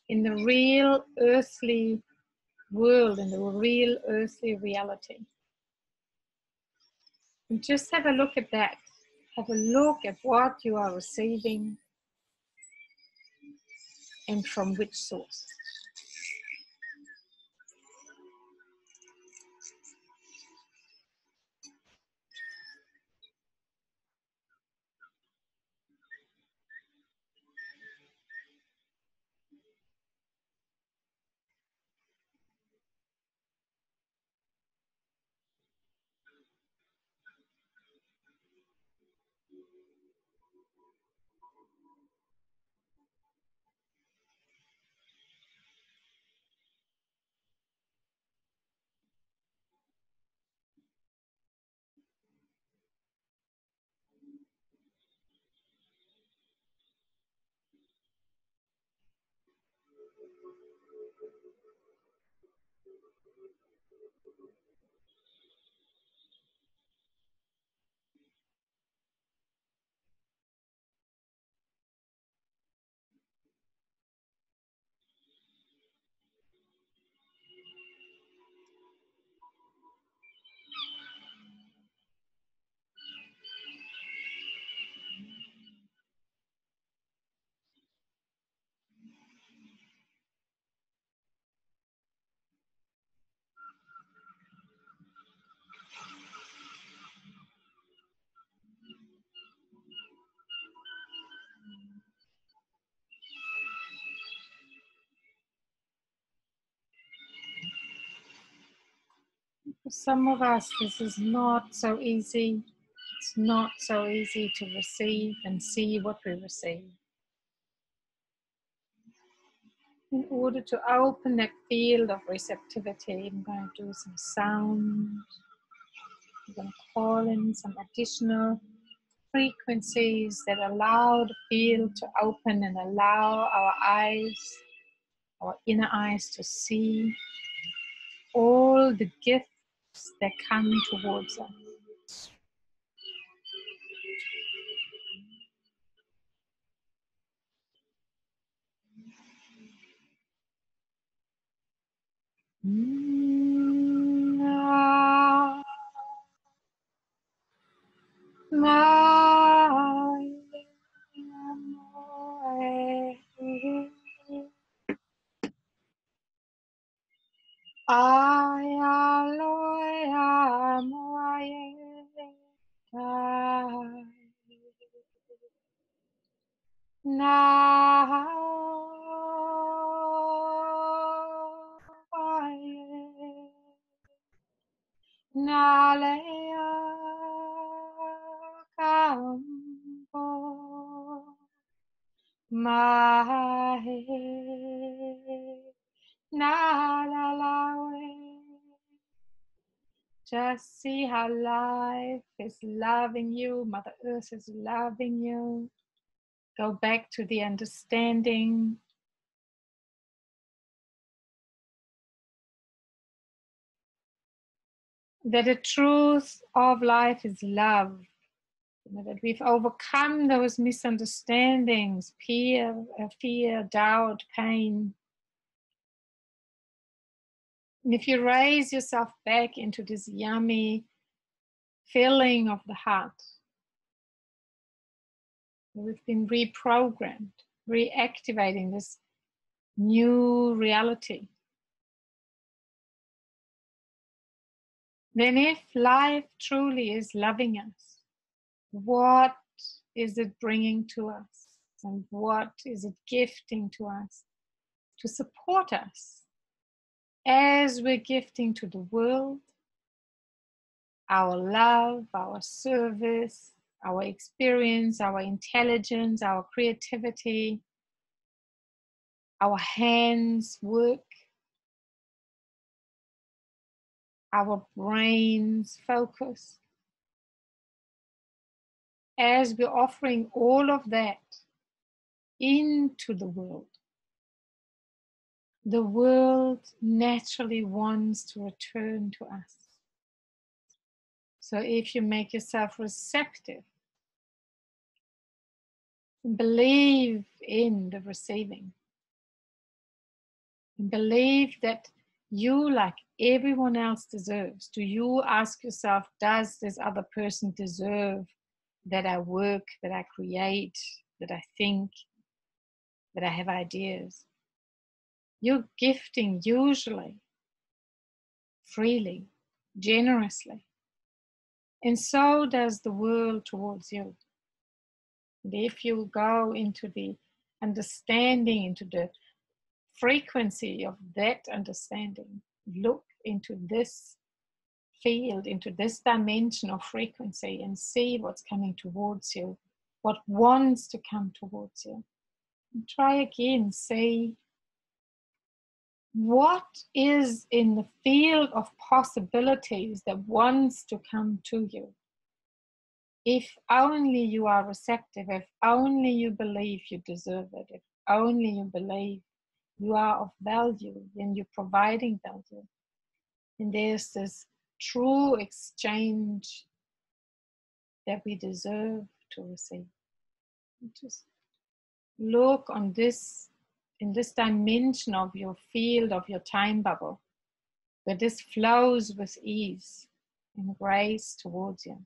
In the real earthly world, in the real earthly reality. And just have a look at that. Have a look at what you are receiving and from which source. some of us, this is not so easy. It's not so easy to receive and see what we receive. In order to open that field of receptivity, I'm going to do some sound. I'm going to call in some additional frequencies that allow the field to open and allow our eyes, our inner eyes, to see all the gifts that come towards us. Just see how life is loving you, Mother Earth is loving you. Go back to the understanding that the truth of life is love. That we've overcome those misunderstandings, fear, doubt, pain. And if you raise yourself back into this yummy filling of the heart, we've been reprogrammed, reactivating this new reality. Then if life truly is loving us, what is it bringing to us? And what is it gifting to us to support us as we're gifting to the world our love, our service, our experience, our intelligence, our creativity, our hands work, our brains focus. As we're offering all of that into the world naturally wants to return to us. So if you make yourself receptive, believe in the receiving, and believe that you, like everyone else, deserves. Do you ask yourself, does this other person deserve that I work, that I create, that I think, that I have ideas? You're gifting usually, freely, generously. And so does the world towards you. And if you go into the understanding, into the frequency of that understanding, look into this field, into this dimension of frequency, and see what's coming towards you, what wants to come towards you. And try again, see what is in the field of possibilities that wants to come to you. If only you are receptive, if only you believe you deserve it, if only you believe you are of value, then you're providing value. And there's this true exchange that we deserve to receive. Just look on this, in this dimension of your field, of your time bubble, where this flows with ease and grace towards you.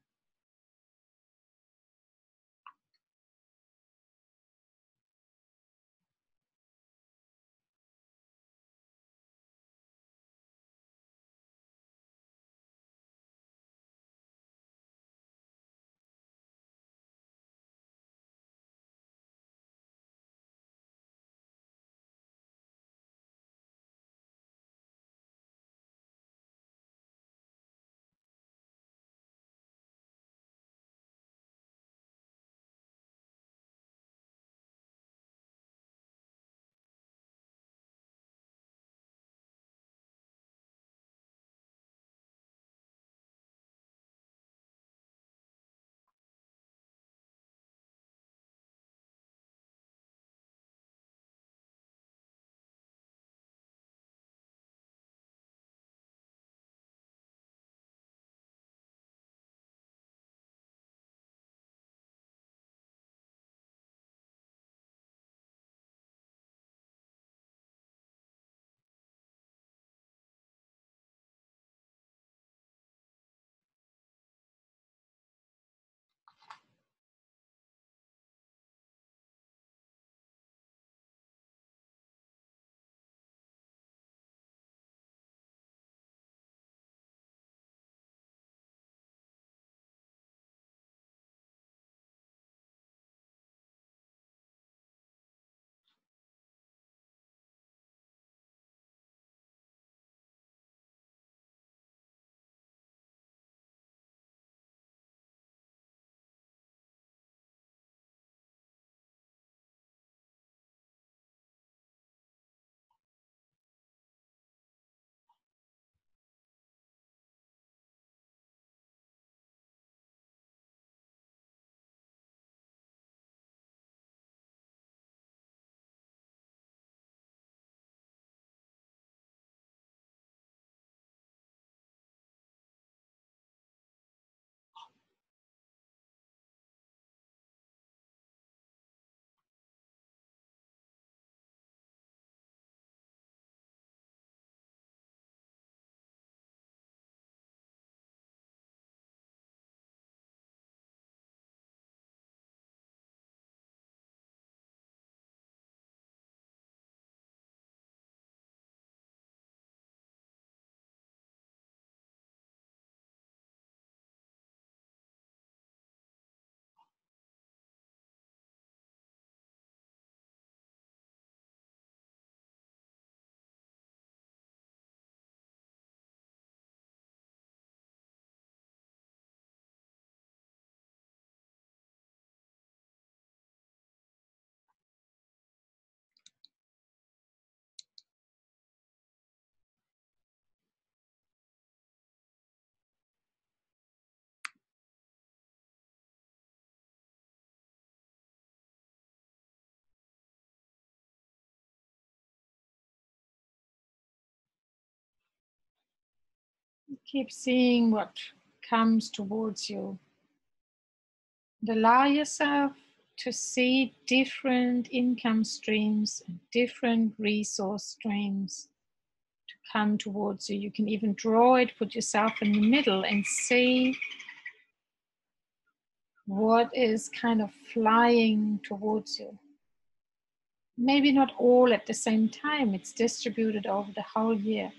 Keep seeing what comes towards you. And allow yourself to see different income streams and different resource streams to come towards you. You can even draw it, put yourself in the middle and see what is kind of flying towards you. Maybe not all at the same time, it's distributed over the whole year.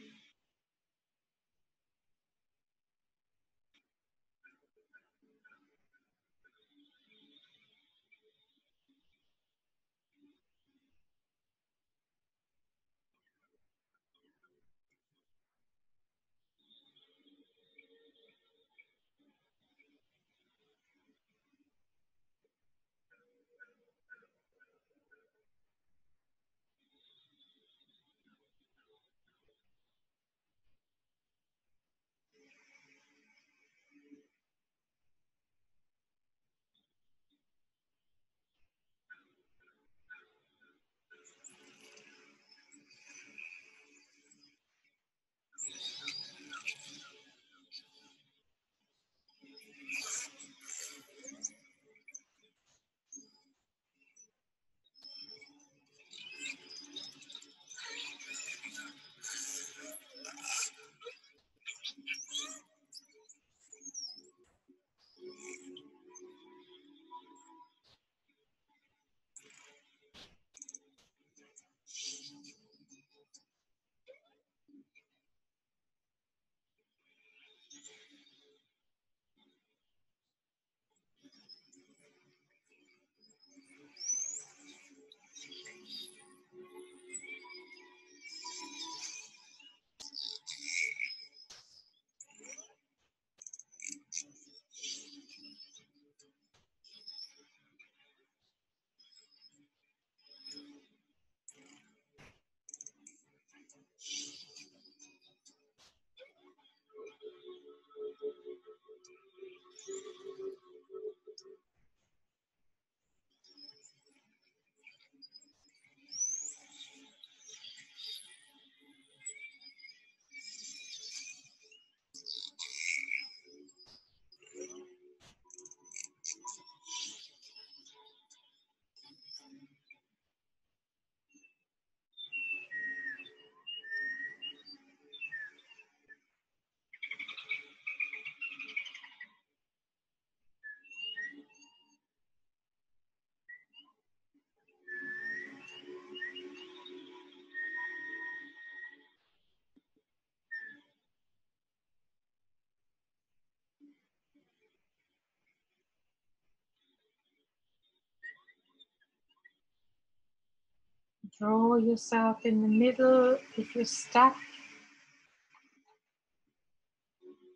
Draw yourself in the middle. If you're stuck,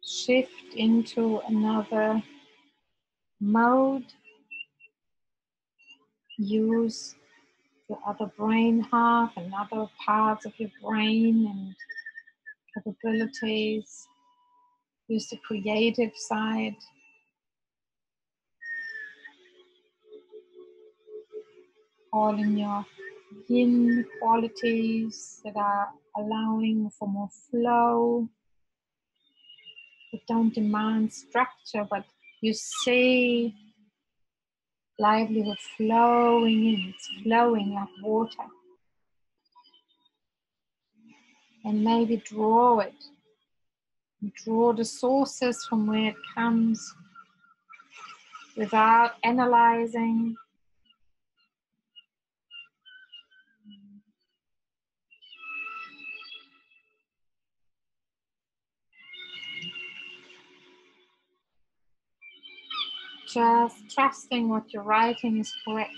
shift into another mode. Use the other brain half and other parts of your brain and capabilities. Use the creative side. All in your yin qualities that are allowing for more flow, that don't demand structure, but you see livelihood flowing in, it's flowing like water. And maybe draw it. Draw the sources from where it comes without analyzing. Just trusting what you're writing is correct.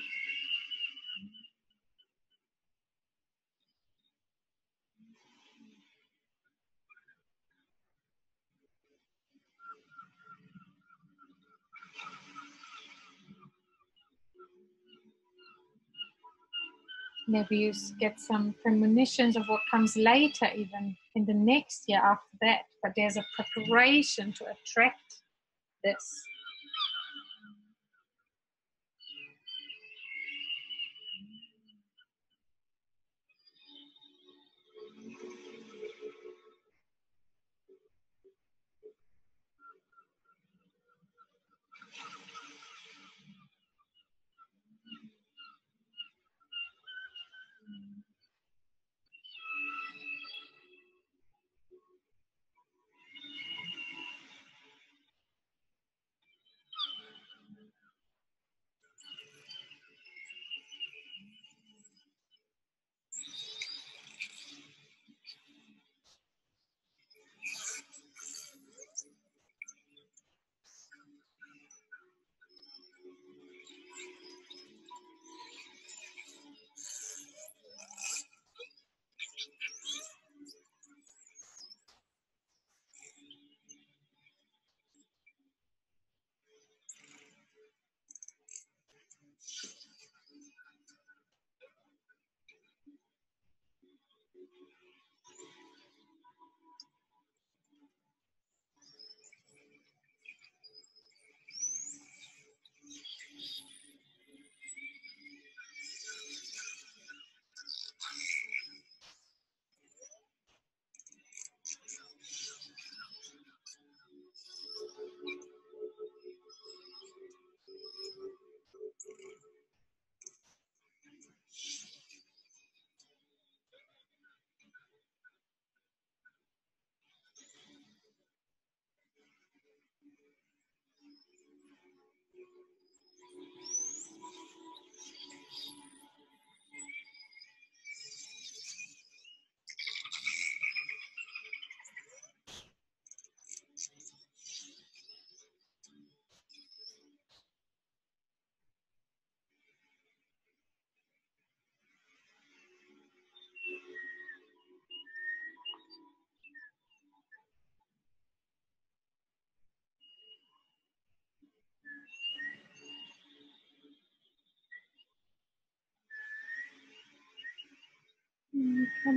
Maybe you get some premonitions of what comes later, even in the next year after that. But there's a preparation to attract this.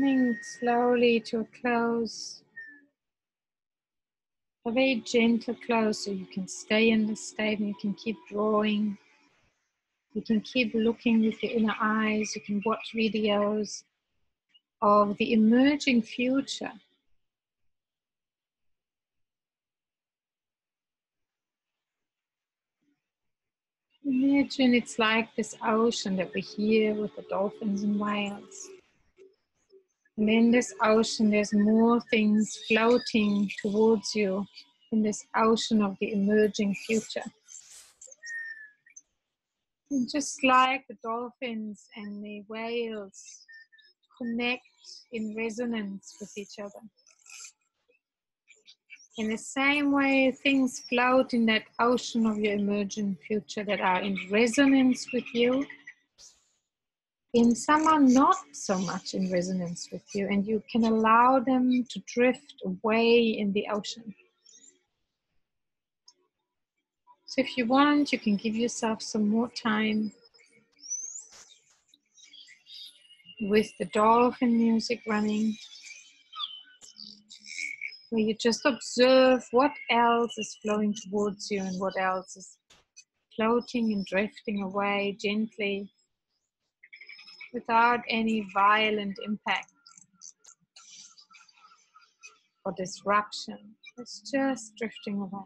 coming slowly to a close, a very gentle close, so you can stay in this state and you can keep drawing. You can keep looking with your inner eyes. You can watch videos of the emerging future. Imagine it's like this ocean that we hear with the dolphins and whales. And in this ocean, there's more things floating towards you in this ocean of the emerging future. And just like the dolphins and the whales connect in resonance with each other. In the same way, things float in that ocean of your emerging future that are in resonance with you, and some are not so much in resonance with you, and you can allow them to drift away in the ocean. So if you want, you can give yourself some more time with the dolphin music running, where you just observe what else is flowing towards you and what else is floating and drifting away gently without any violent impact or disruption. It's just drifting away.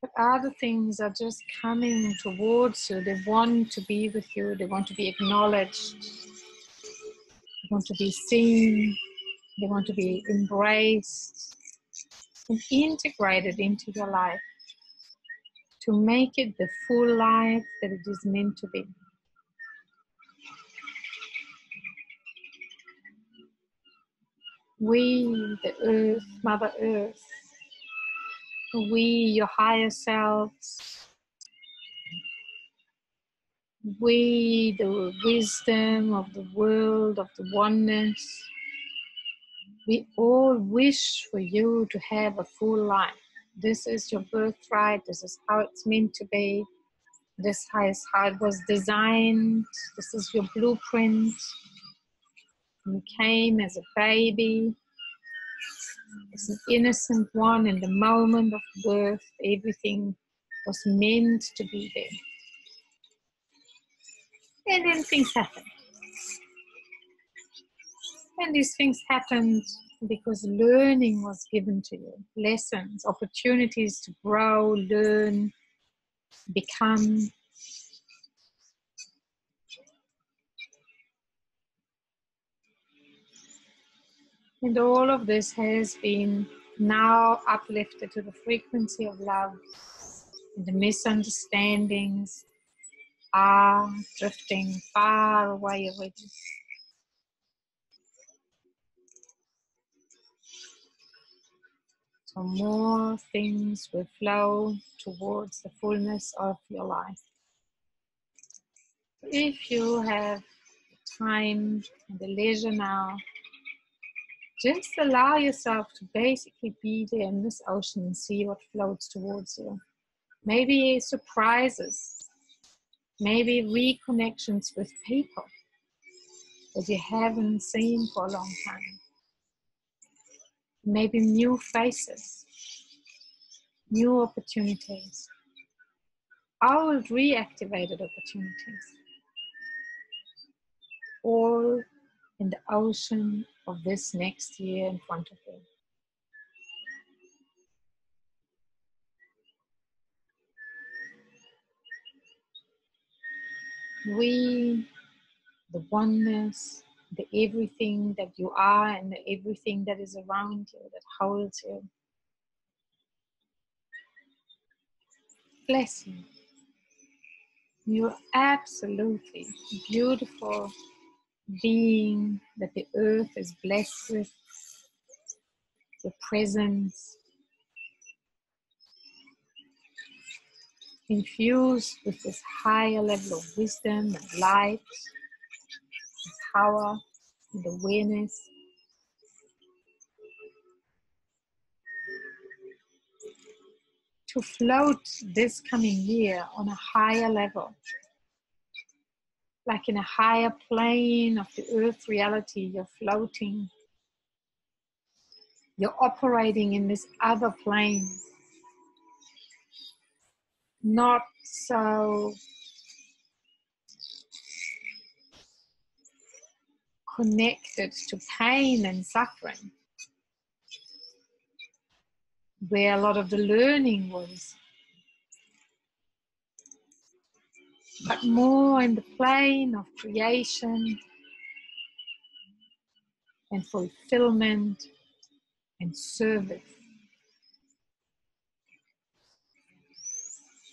But other things are just coming towards you. They want to be with you. They want to be acknowledged. They want to be seen. They want to be embraced and integrated into your life to make it the full life that it is meant to be. We, the earth, Mother Earth, we, your higher selves, we, the wisdom of the world, of the oneness, we all wish for you to have a full life. This is your birthright. This is how it's meant to be. This is how it was designed. This is your blueprint. You came as a baby, as an innocent one in the moment of birth. Everything was meant to be there. And then things happened. And these things happened because learning was given to you. Lessons, opportunities to grow, learn, become. And all of this has been now uplifted to the frequency of love. And the misunderstandings are drifting far away already. So more things will flow towards the fullness of your life. If you have the time and the leisure now, just allow yourself to basically be there in this ocean and see what floats towards you. Maybe surprises, maybe reconnections with people that you haven't seen for a long time. Maybe new faces, new opportunities, old reactivated opportunities, all in the ocean of this next year in front of you. We, the oneness, the everything that you are and the everything that is around you, that holds you. Bless you. You're absolutely beautiful being that the earth is blessed with, your presence, infused with this higher level of wisdom and light, and power and awareness. To float this coming year on a higher level, like in a higher plane of the earth reality. You're floating. You're operating in this other plane. Not so connected to pain and suffering, where a lot of the learning was, but more in the plane of creation and fulfillment and service.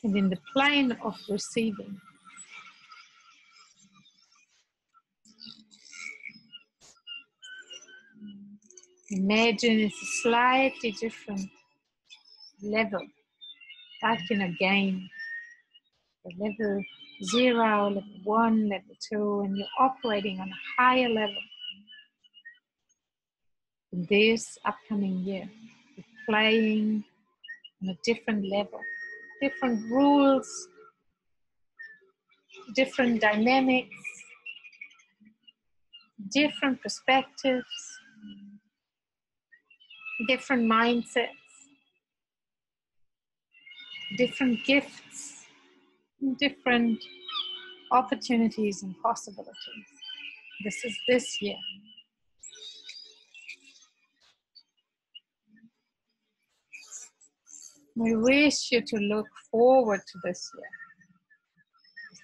And in the plane of receiving. Imagine it's a slightly different level, like in a game. Level 0, level 1, level 2, and you're operating on a higher level. In this upcoming year, you're playing on a different level, different rules, different dynamics, different perspectives, different mindsets, different gifts, different opportunities and possibilities. This is this year. We wish you to look forward to this year.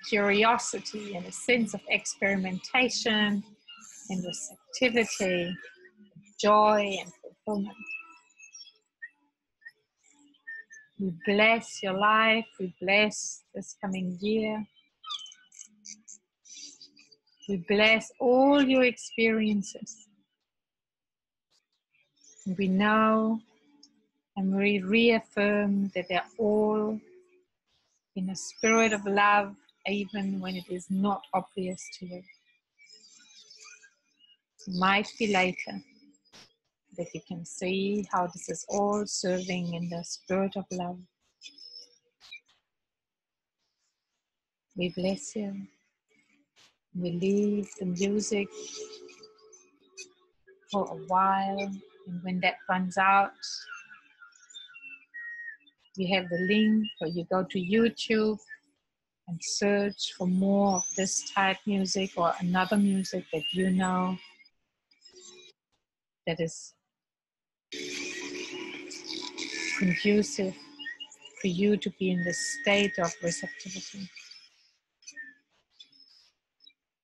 Curiosity and a sense of experimentation and receptivity, joy and fulfillment. We bless your life. We bless this coming year. We bless all your experiences. We know and we reaffirm that they're all in a spirit of love, even when it is not obvious to you. It might be later that you can see how this is all serving in the spirit of love. We bless you. We leave the music for a while, and when that runs out, we have the link where you go to YouTube and search for more of this type music or another music that you know that is conducive for you to be in this state of receptivity.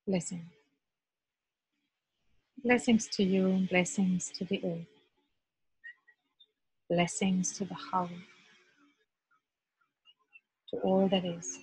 Blessing. Blessings to you, blessings to the earth, blessings to the whole, to all that is.